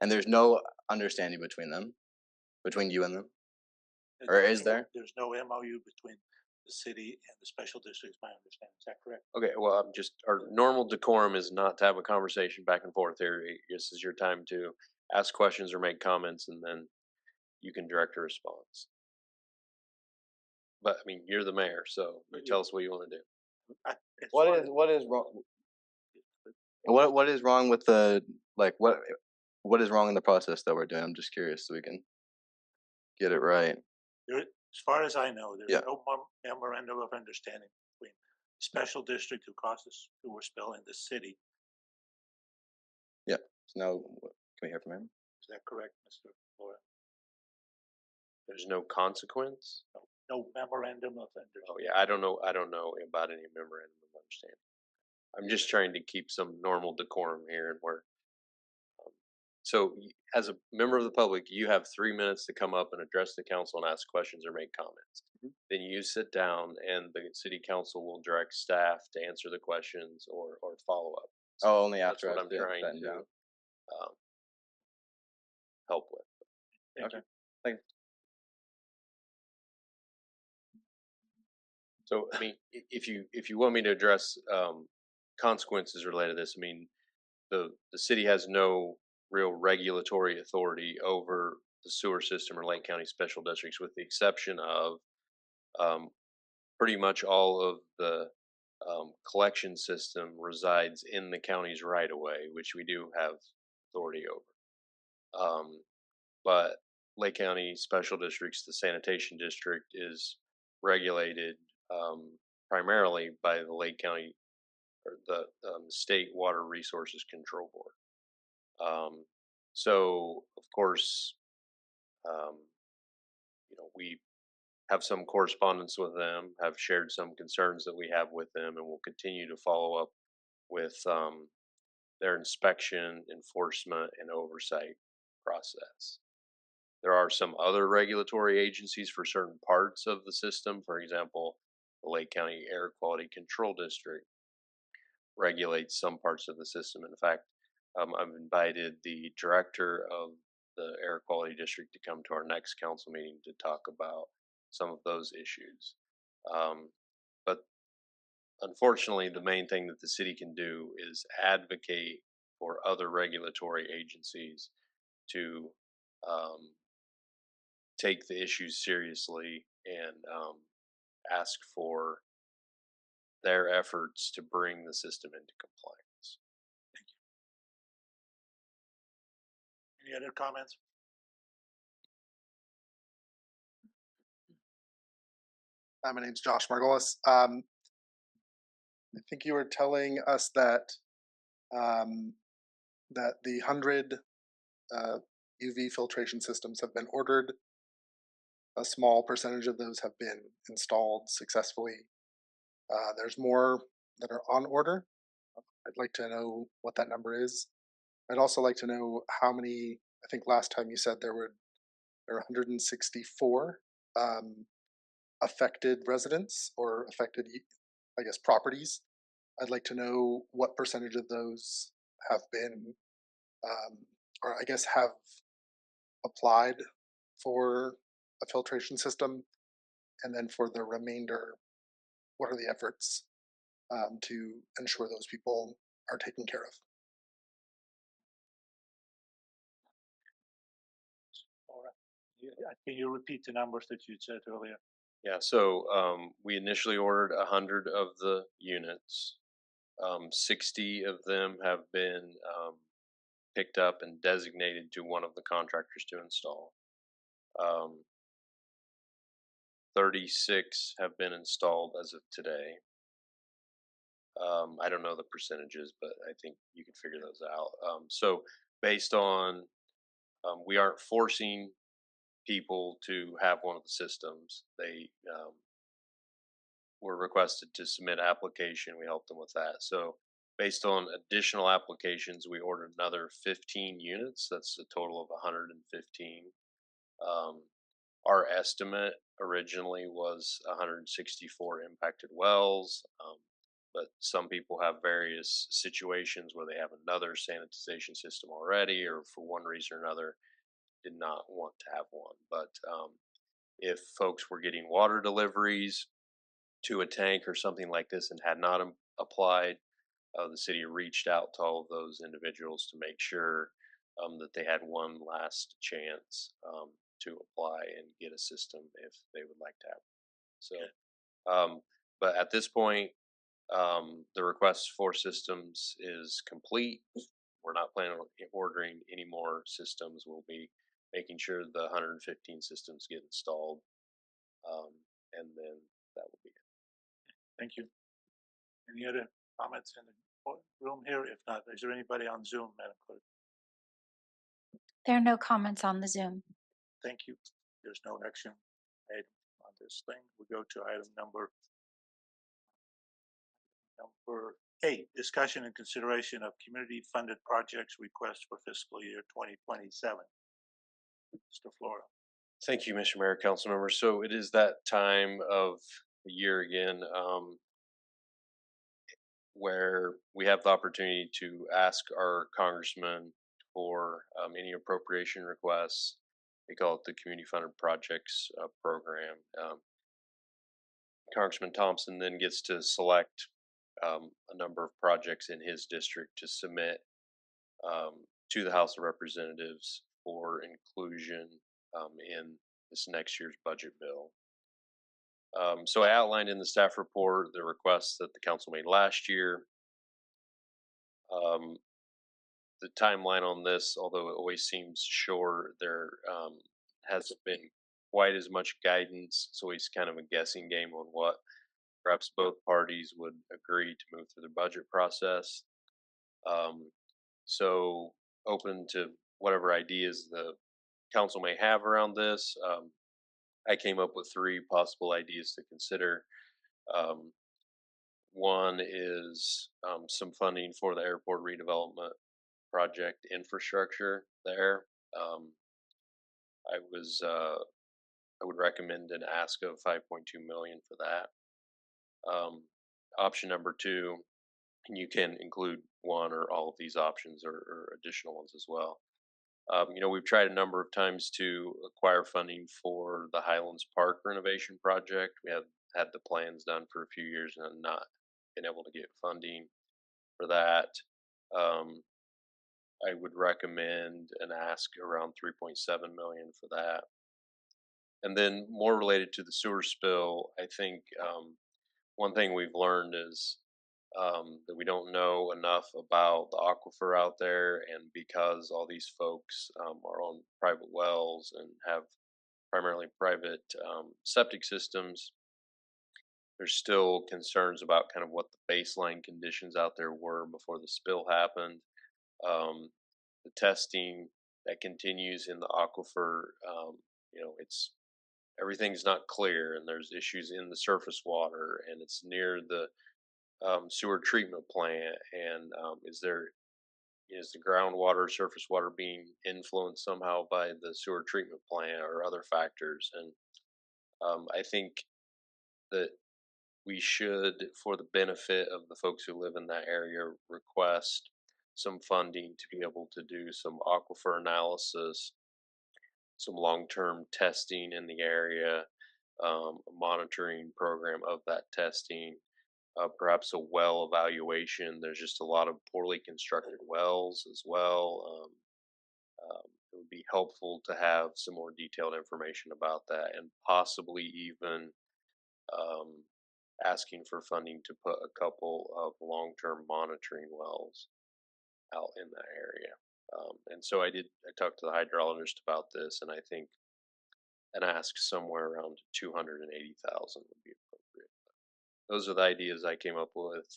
And there's no understanding between them, between you and them, or is there? There's no MOU between the city and the special district, is my understanding. Is that correct? Okay, well, our normal decorum is not to have a conversation back and forth here. This is your time to ask questions or make comments, and then you can direct a response. But I mean, you're the mayor, so you tell us what you want to do. What is wrong? What is wrong with what is wrong in the process that we're doing? I'm just curious, so we can get it right. As far as I know, there's no memorandum of understanding between the special district who caused the sewer spill in the city. Yeah. So now, can we hear from him? Is that correct, Mr. Flora? There's no consequence? No memorandum of understanding. Oh yeah, I don't know about any memorandum of understanding. I'm just trying to keep some normal decorum here, and where. So, as a member of the public, you have 3 minutes to come up and address the council and ask questions or make comments. Then you sit down, and the city council will direct staff to answer the questions or follow up. So Oh, only after that's what I've I'm trying sat to down. help with. Okay. Thank you. So, I mean, if you want me to address consequences related to this, I mean, the city has no real regulatory authority over the sewer system or Lake County special districts, with the exception of pretty much all of the collection system resides in the county's right of way, which we do have authority over. But Lake County special districts, the sanitation district, is regulated primarily by the Lake County or the State Water Resources Control Board. So, of course, we have some correspondence with them, have shared some concerns that we have with them, and we'll continue to follow up with their inspection, enforcement, and oversight process. There are some other regulatory agencies for certain parts of the system. For example, the Lake County Air Quality Control District regulates some parts of the system. In fact, I've invited the director of the Air Quality District to come to our next council meeting to talk about some of those issues. But unfortunately, the main thing that the city can do is advocate for other regulatory agencies to um, take the issues seriously and ask for their efforts to bring the system into compliance. Any other comments? My name's Josh Margolis. I think you were telling us that that the 100 UV filtration systems have been ordered. A small percentage of those have been installed successfully. There's more that are on order. I'd like to know what that number is. I'd also like to know how many. I think last time you said there were 164 affected residents or affected, I guess, properties. I'd like to know what percentage of those have been, or I guess have applied for a filtration system, and then for the remainder, what are the efforts to ensure those people are taken care of? Can you repeat the numbers that you said earlier? Yeah, so we initially ordered 100 of the units. 60 of them have been picked up and designated to one of the contractors to install. 36 have been installed as of today. I don't know the percentages, but I think you can figure those out. So based on, we aren't forcing people to have one of the systems. They were requested to submit application. We helped them with that. So based on additional applications, we ordered another 15 units. That's a total of 115. Our estimate originally was 164 impacted wells, but some people have various situations where they have another sanitization system already, or for one reason or another did not want to have one. But if folks were getting water deliveries to a tank or something like this and had not applied, the city reached out to all of those individuals to make sure that they had one last chance to apply and get a system if they would like to have it. So, but at this point, the request for systems is complete. We're not planning on ordering any more systems. We'll be making sure the 115 systems get installed, and then that will be it. Thank you. Any other comments in the room here? If not, is there anybody on Zoom, Madam Clerk? There are no comments on the Zoom. Thank you. There's no action made on this thing. We go to item number 8, discussion and consideration of community-funded projects request for fiscal year 2027. Mr. Flora. Thank you, Mr. Mayor, council members. So it is that time of the year again where we have the opportunity to ask our congressman for any appropriation requests. We call it the Community Funded Projects Program. Congressman Thompson then gets to select a number of projects in his district to submit to the House of Representatives for inclusion in this next year's budget bill. So I outlined in the staff report the requests that the council made last year. The timeline on this, although it always seems short, there hasn't been quite as much guidance. It's always kind of a guessing game on what perhaps both parties would agree to move through the budget process. So open to whatever ideas the council may have around this. I came up with 3 possible ideas to consider. One is some funding for the airport redevelopment project infrastructure there. Um, I was I would recommend an ask of 5.2 million for that. Um, Option number two, and you can include one or all of these options or additional ones as well. We've tried a number of times to acquire funding for the Highlands Park renovation project. We have had the plans done for a few years and have not been able to get funding for that. Um, I would recommend an ask around 3.7 million for that. And then more related to the sewer spill, I think one thing we've learned is that we don't know enough about the aquifer out there, and because all these folks are on private wells and have primarily private septic systems, there's still concerns about kind of what the baseline conditions out there were before the spill happened. The testing that continues in the aquifer, it's everything's not clear, and there's issues in the surface water, and it's near the sewer treatment plant. And is the groundwater, surface water being influenced somehow by the sewer treatment plant or other factors? And I think that we should, for the benefit of the folks who live in that area, request some funding to be able to do some aquifer analysis, some long-term testing in the area, a monitoring program of that testing, perhaps a well evaluation. There's just a lot of poorly constructed wells as well. It would be helpful to have some more detailed information about that, and possibly even um, asking for funding to put a couple of long-term monitoring wells out in that area. And so I talked to the hydrologist about this, and I think an ask somewhere around 280,000 would be appropriate. Those are the ideas I came up with.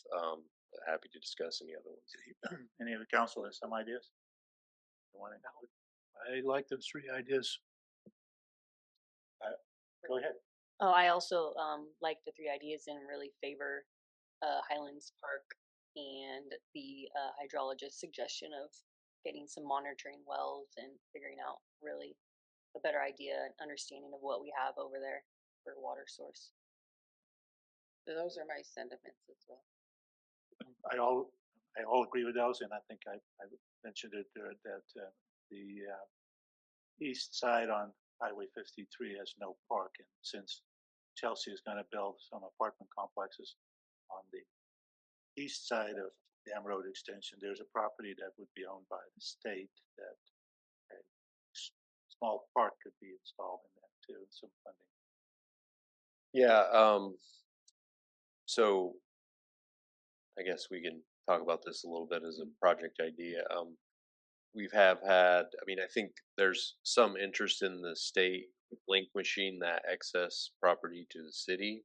Happy to discuss any other ones. Any of the council has some ideas? You want to I like those three ideas. go ahead. Oh, I also like the three ideas and really favor Highlands Park and the hydrologist suggestion of getting some monitoring wells and figuring out really a better idea and understanding of what we have over there for water source. So those are my sentiments as well. I all agree with those, and I think I mentioned it that the east side on Highway 53 has no park, and since Chelsea is going to build some apartment complexes on the east side of Dam Road Extension, there's a property that would be owned by the state that a small park could be installed in that too, some funding. Yeah. So I guess we can talk about this a little bit as a project idea. We've had, I mean, I think there's some interest in the state relinquishing that excess property to the city.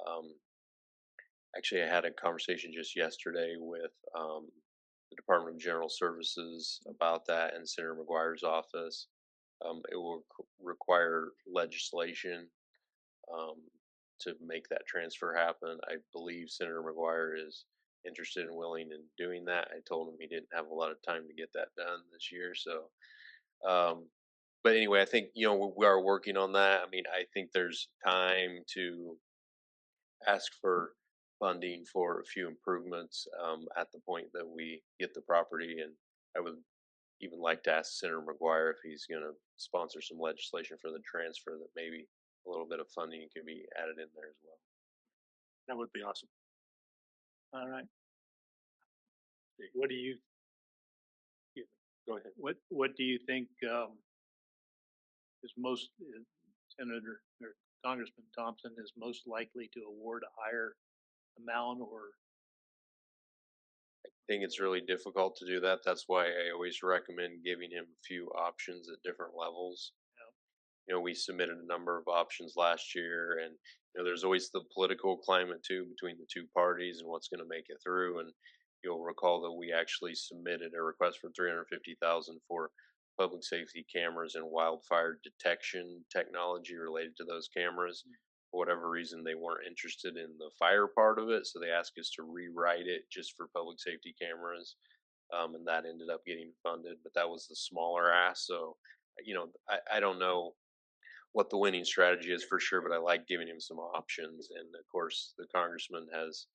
Um, Actually, I had a conversation just yesterday with the Department of General Services about that in Senator McGuire's office. It will require legislation um, to make that transfer happen. I believe Senator McGuire is interested and willing in doing that. I told him he didn't have a lot of time to get that done this year. So, but anyway, I think, we are working on that. I mean, I think there's time to ask for funding for a few improvements at the point that we get the property. And I would even like to ask Senator McGuire if he's going to sponsor some legislation for the transfer, that maybe a little bit of funding can be added in there as well. That would be awesome. All right. What do you? Go ahead. What do you think is most Senator or Congressman Thompson is most likely to award a higher amount? Or I think it's really difficult to do that. That's why I always recommend giving him a few options at different levels. We submitted a number of options last year, and there's always the political climate too between the two parties and what's going to make it through. And you'll recall that we actually submitted a request for 350,000 for public safety cameras and wildfire detection technology related to those cameras. for whatever reason, they weren't interested in the fire part of it, so they asked us to rewrite it just for public safety cameras, and that ended up getting funded. But that was the smaller ask, so I don't know what the winning strategy is for sure, but I like giving him some options. And of course, the congressman has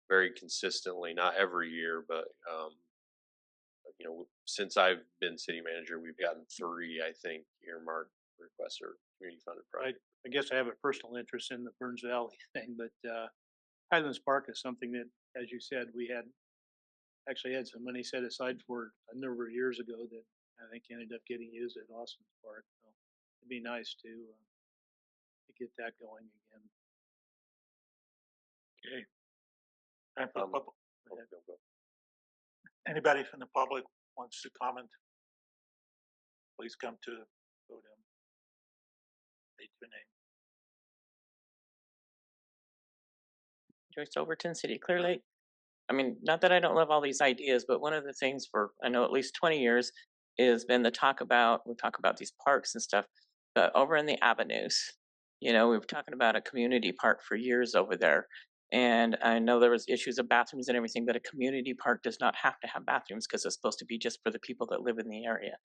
very consistently, not every year, but since I've been city manager, we've gotten 3, I think, earmarked requests or community funded projects. I guess I have a personal interest in the Burns Valley thing, but Highlands Park is something that, as you said, we actually had some money set aside for a number of years ago that I think ended up getting used at Austin's Park. So it'd be nice to get that going again. Okay. Time for public. Go ahead. Anybody from the public wants to comment? Please come to the podium. State your name. Joyce Overton, City of Clear Lake. I mean, not that I don't love all these ideas, but one of the things for, I know, at least 20 years has been we talk about these parks and stuff, but over in the avenues, we were talking about a community park for years over there. And I know there was issues of bathrooms and everything, but a community park does not have to have bathrooms because it's supposed to be just for the people that live in the area.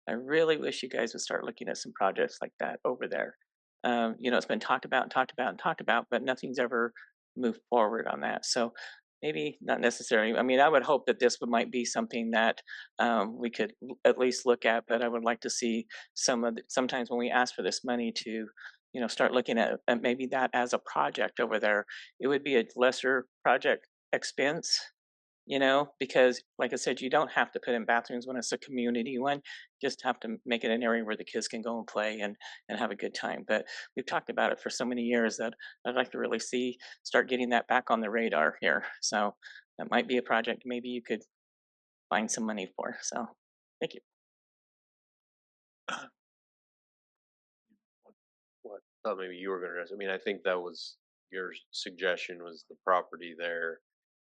I really wish you guys would start looking at some projects like that over there. It's been talked about and talked about and talked about, but nothing's ever moved forward on that. So maybe not necessarily. I mean, I would hope that this might be something that we could at least look at, but I would like to see sometimes when we ask for this money to, start looking at maybe that as a project over there. It would be a lesser project expense, because like I said, you don't have to put in bathrooms when it's a community one. Just have to make it an area where the kids can go and play and have a good time. But we've talked about it for so many years that I'd like to really start getting that back on the radar here. So that might be a project maybe you could find some money for. So thank you. What thought maybe you were going to ask? I mean, I think that was your suggestion, was the property there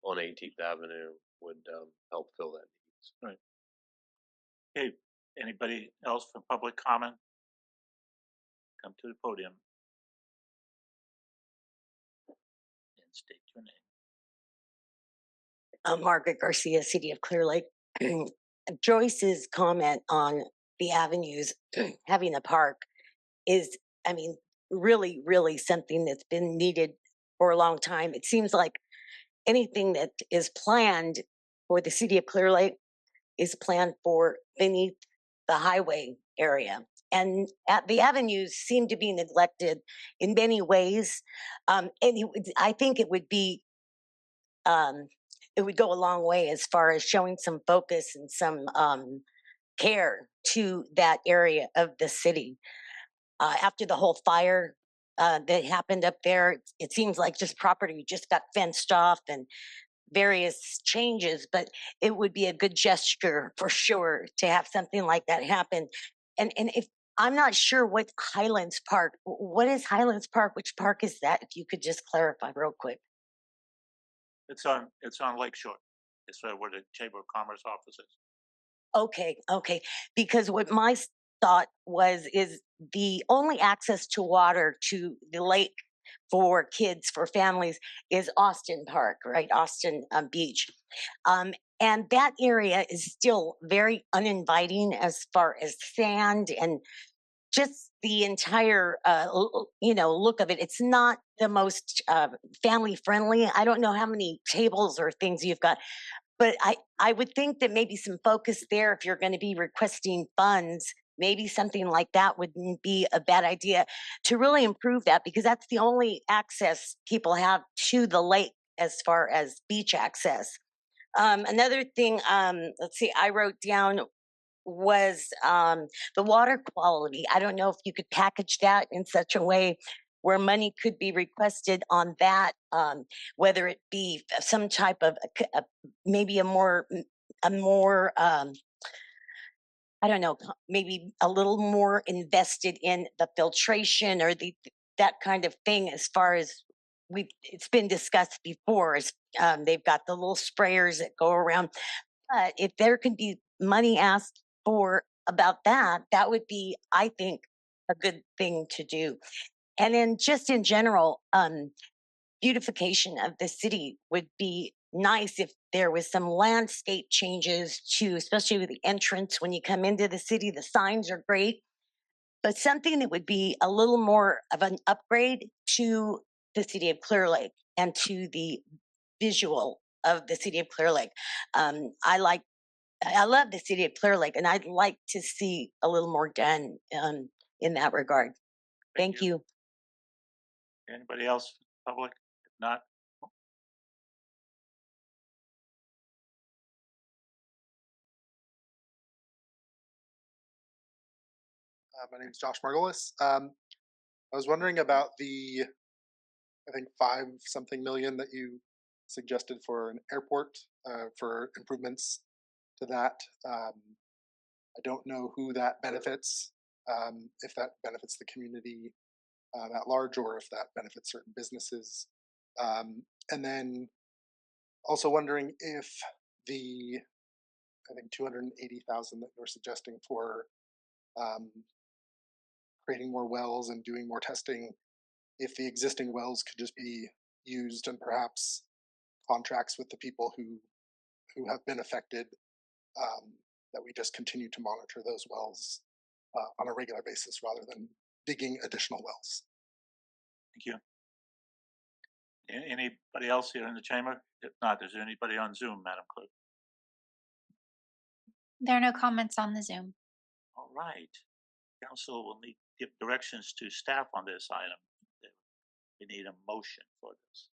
on 18th Avenue would help fill that need. Right. Okay. Anybody else for public comment? Come to the podium and state your name. Margaret Garcia, City of Clear Lake. Joyce's comment on the avenues having a park is, I mean, really, really something that's been needed for a long time. It seems like anything that is planned for the City of Clear Lake is planned for beneath the highway area. And the avenues seem to be neglected in many ways. I think it would be, it would go a long way as far as showing some focus and some care to that area of the city. After the whole fire that happened up there, it seems like just property just got fenced off and various changes, but it would be a good gesture for sure to have something like that happen. And if I'm not sure what Highlands Park, what is Highlands Park? Which park is that? If you could just clarify real quick. It's on Lakeshore. It's where the Chamber of Commerce office is. Okay. Because what my thought is the only access to water to the lake for kids, for families, is Austin Park, right? Austin Beach. And that area is still very uninviting as far as sand and just the entire, look of it. It's not the most family friendly. I don't know how many tables or things you've got, but I would think that maybe some focus there, if you're going to be requesting funds, maybe something like that wouldn't be a bad idea to really improve that, because that's the only access people have to the lake as far as beach access. Another thing, let's see, I wrote down was the water quality. I don't know if you could package that in such a way where money could be requested on that, whether it be some type of maybe a more I don't know, maybe a little more invested in the filtration or that kind of thing. As far as it's been discussed before, is they've got the little sprayers that go around. But if there could be money asked for about that, that would be, I think, a good thing to do. And then just in general, beautification of the city would be nice if there was some landscape changes too, especially with the entrance when you come into the city. The signs are great, but something that would be a little more of an upgrade to the city of Clear Lake and to the visual of the city of Clear Lake. I love the city of Clear Lake, and I'd like to see a little more done in that regard. Thank you. Anybody else, public? If not, My name is Josh Margolis. I was wondering about the, I think 5-something million that you suggested for an airport, for improvements to that. I don't know who that benefits, if that benefits the community at large, or if that benefits certain businesses. And then also wondering if the, I think 280,000 that you're suggesting for creating more wells and doing more testing, if the existing wells could just be used and perhaps contracts with the people who have been affected, that we just continue to monitor those wells on a regular basis rather than digging additional wells. thank you. Anybody else here in the chamber? If not, is there anybody on Zoom, Madam Clerk? There are no comments on the Zoom. All right. Council will need to give directions to staff on this item. We need a motion for this.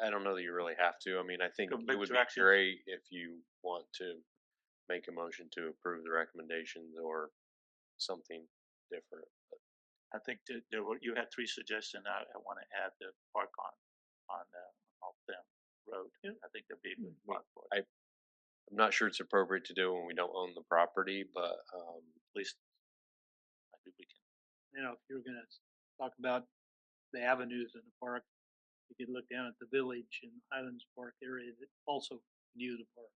I don't know that you really have to. I mean, I think Give it big would directions. be great if you want to make a motion to approve the recommendations or something different. But I think that you had 3 suggestions. I want to add the park on off them road. I think that'd be a good park for it. I'm not sure it's appropriate to do when we don't own the property, but At least I think we can. You know, if you're gonna talk about the avenues in the park, you could look down at the village and Highlands Park area that also could use a park,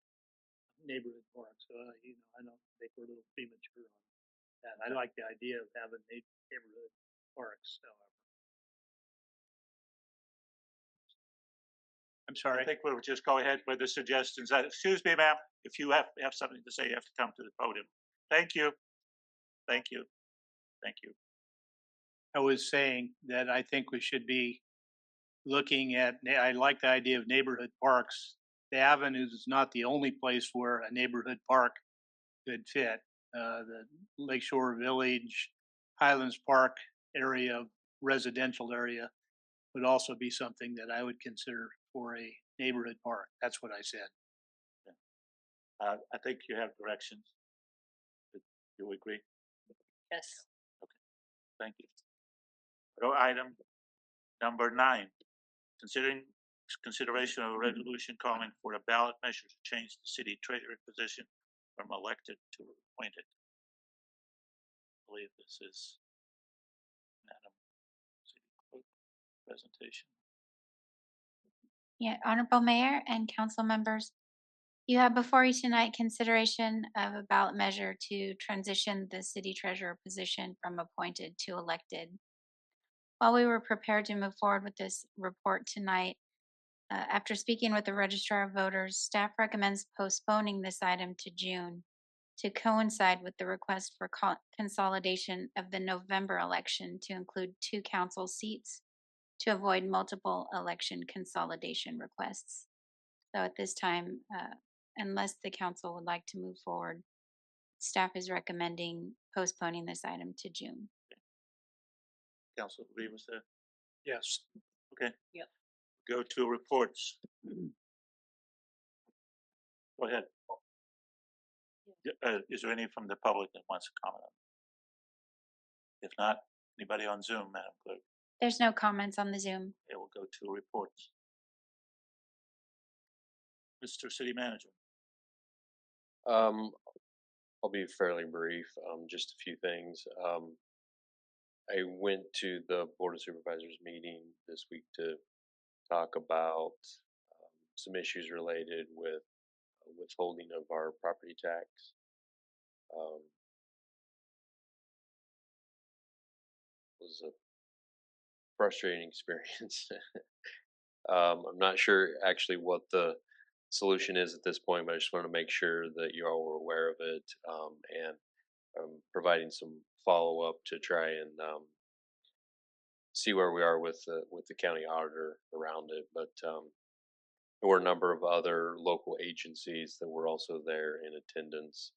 neighborhood park. So, you know, I don't think we're a little premature on that. I like the idea of having neighborhood parks, however. I'm sorry. I think we'll just go ahead with the suggestions. Excuse me, ma'am. If you have something to say, you have to come to the podium. Thank you. Thank you. Thank you. I was saying that I think we should be looking at, I like the idea of neighborhood parks. The avenues is not the only place where a neighborhood park could fit. The Lakeshore Village, Highlands Park area, residential area would also be something that I would consider for a neighborhood park. That's what I said. I think you have directions. Do you agree? Yes. Thank you. Go item number 9. Consideration of a resolution calling for a ballot measure to change the city treasurer position from elected to appointed. I believe this is Madam City Clerk presentation. Yeah, Honorable Mayor and council members, you have before you tonight consideration of a ballot measure to transition the city treasurer position from appointed to elected. While we were prepared to move forward with this report tonight, after speaking with the registrar of voters, staff recommends postponing this item to June to coincide with the request for consolidation of the November election to include 2 council seats to avoid multiple election consolidation requests. So at this time, unless the council would like to move forward, staff is recommending postponing this item to June. Council agree with that? Yes. Okay. Yep. Go to reports. Go ahead. Is there any from the public that wants to comment on it? If not, anybody on Zoom, Madam Clerk? There's no comments on the Zoom. It will go to reports. Mr. City Manager. I'll be fairly brief. Just a few things. I went to the Board of Supervisors meeting this week to talk about some issues related with withholding of our property tax. was a frustrating experience. I'm not sure actually what the solution is at this point, but I just want to make sure that you all were aware of it, and providing some follow up to try and see where we are with the county auditor around it. But there were a number of other local agencies that were also there in attendance,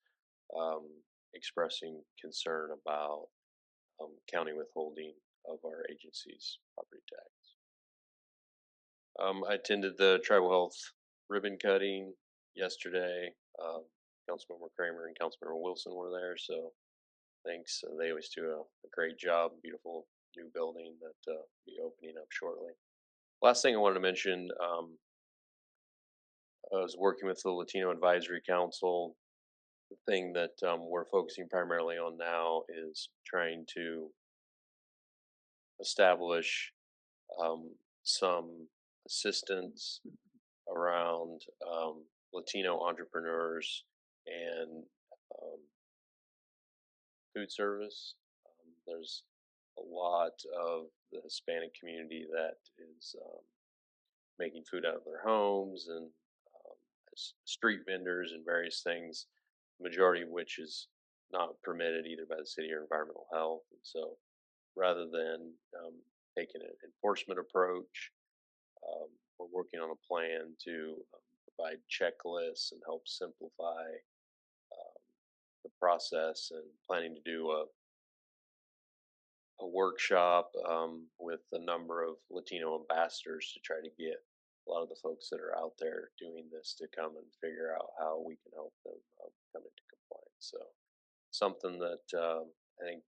um, expressing concern about county withholding of our agency's property tax. I attended the tribal health ribbon cutting yesterday. Councilmember Kramer and Councilmember Wilson were there, so thanks. They always do a great job. Beautiful new building that will be opening up shortly. Last thing I wanted to mention, I was working with the Latino Advisory Council. The thing that we're focusing primarily on now is trying to establish some assistance around Latino entrepreneurs and food service. There's a lot of the Hispanic community that is making food out of their homes and street vendors and various things, the majority of which is not permitted either by the city or environmental health. And so rather than taking an enforcement approach, we're working on a plan to provide checklists and help simplify the process, and planning to do a workshop with a number of Latino ambassadors to try to get a lot of the folks that are out there doing this to come and figure out how we can help them come into compliance. So something that I think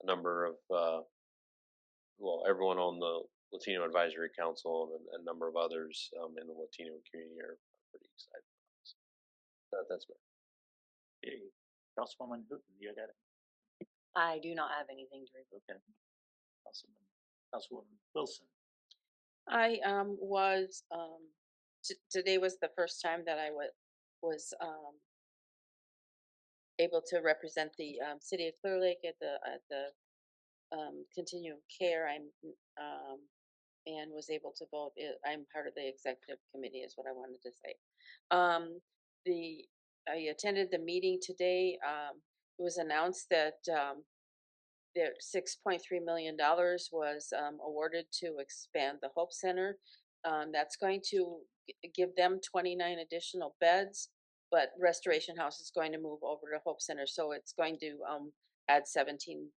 a number of everyone on the Latino Advisory Council and a number of others in the Latino community are pretty excited about. So that's me. Okay. Councilwoman Hooton, you got it. I do not have anything to report. Okay. Councilwoman Wilson. I was today was the first time that I was able to represent the city of Clearlake at the continuum care. And was able to vote. I'm part of the executive committee, is what I wanted to say. I attended the meeting today. It was announced that that $6.3 million was awarded to expand the Hope Center. That's going to give them 29 additional beds, but Restoration House is going to move over to Hope Center, so it's going to add 17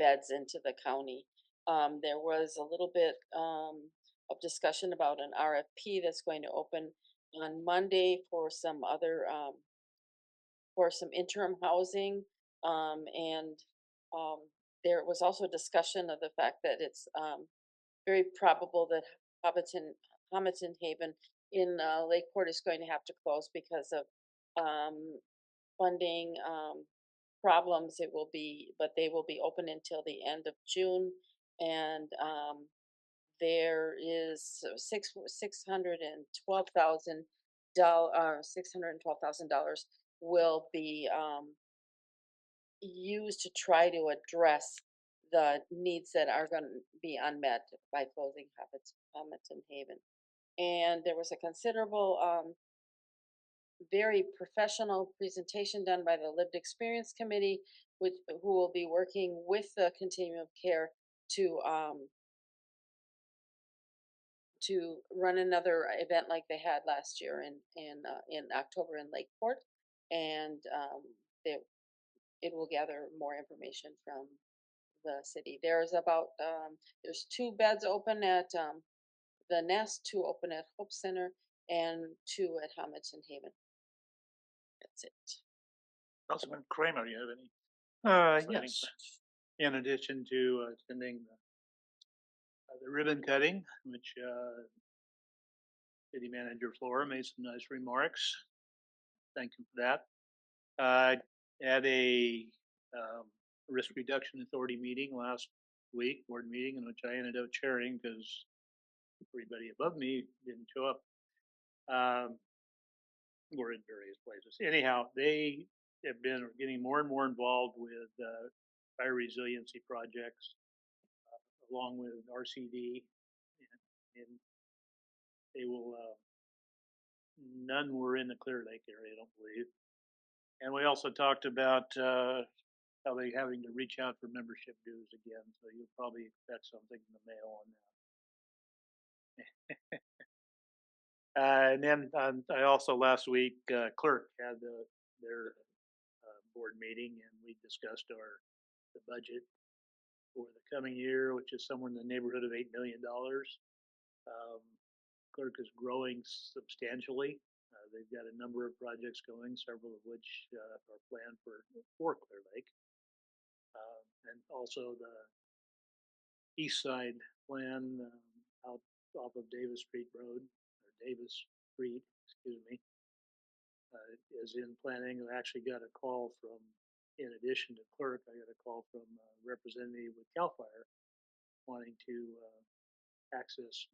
beds into the county. There was a little bit of discussion about an RFP that's going to open on Monday for some other for some interim housing, and there was also discussion of the fact that it's very probable that Hobbiton Haven in Lakeport is going to have to close because of funding problems. It will be, but they will be open until the end of June, and there is $612,000 will be used to try to address the needs that are going to be unmet by closing Hobbiton Haven. And there was a considerable, very professional presentation done by the Lived Experience Committee, who will be working with the Continuum of Care to run another event like they had last year in October in Lakeport, and it will gather more information from the city. There's about there's 2 beds open at the Nest, 2 open at Hope Center, and 2 at Hobbiton Haven. That's it. Councilman Kramer, you have any? Yes. In addition to attending the ribbon cutting, which City Manager Flora made some nice remarks. Thank you for that. At a Risk Reduction Authority meeting last week, board meeting, in which I ended up chairing because everybody above me didn't show up. We're in various places. Anyhow, they have been getting more and more involved with fire resiliency projects along with RCD, and they will. None were in the Clear Lake area, I don't believe. And we also talked about how they having to reach out for membership dues again. So you'll probably expect something in the mail on that. And then I also last week clerk had their board meeting, and we discussed the budget for the coming year, which is somewhere in the neighborhood of $8 million. Clerk is growing substantially. They've got a number of projects going, several of which are planned for Clear Lake. And also the east side plan out off of Davis Street Road, or Davis Street, excuse me, is in planning. I actually got a call from, in addition to clerk, I got a call from a representative with CAL FIRE wanting to access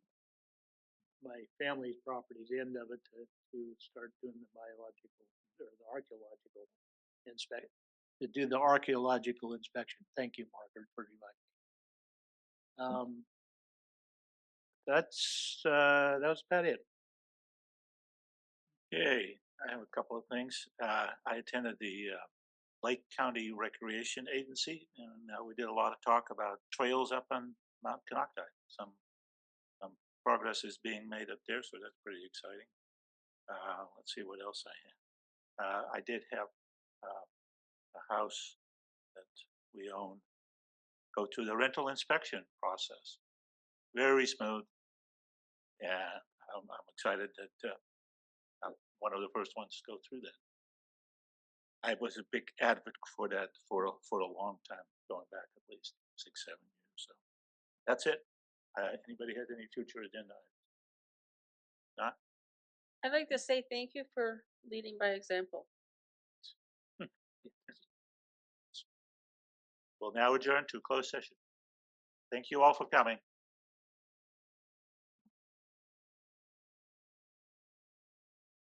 my family's property's end of it to start doing the biological or the archaeological inspection. To do the archaeological inspection. Thank you, Margaret, for reminding. That was about it. Okay, I have a couple of things. I attended the Lake County Recreation Agency, and we did a lot of talk about trails up on Mount Canocti. Some progress is being made up there, so that's pretty exciting. Let's see what else I had. I did have a house that we own go through the rental inspection process. Very smooth, and I'm excited that I'm one of the first ones to go through that. I was a big advocate for that for a long time, going back at least 6-7 years. So that's it. Anybody has any future agenda? Not? I'd like to say thank you for leading by example. We'll now adjourn to closed session. Thank you all for coming.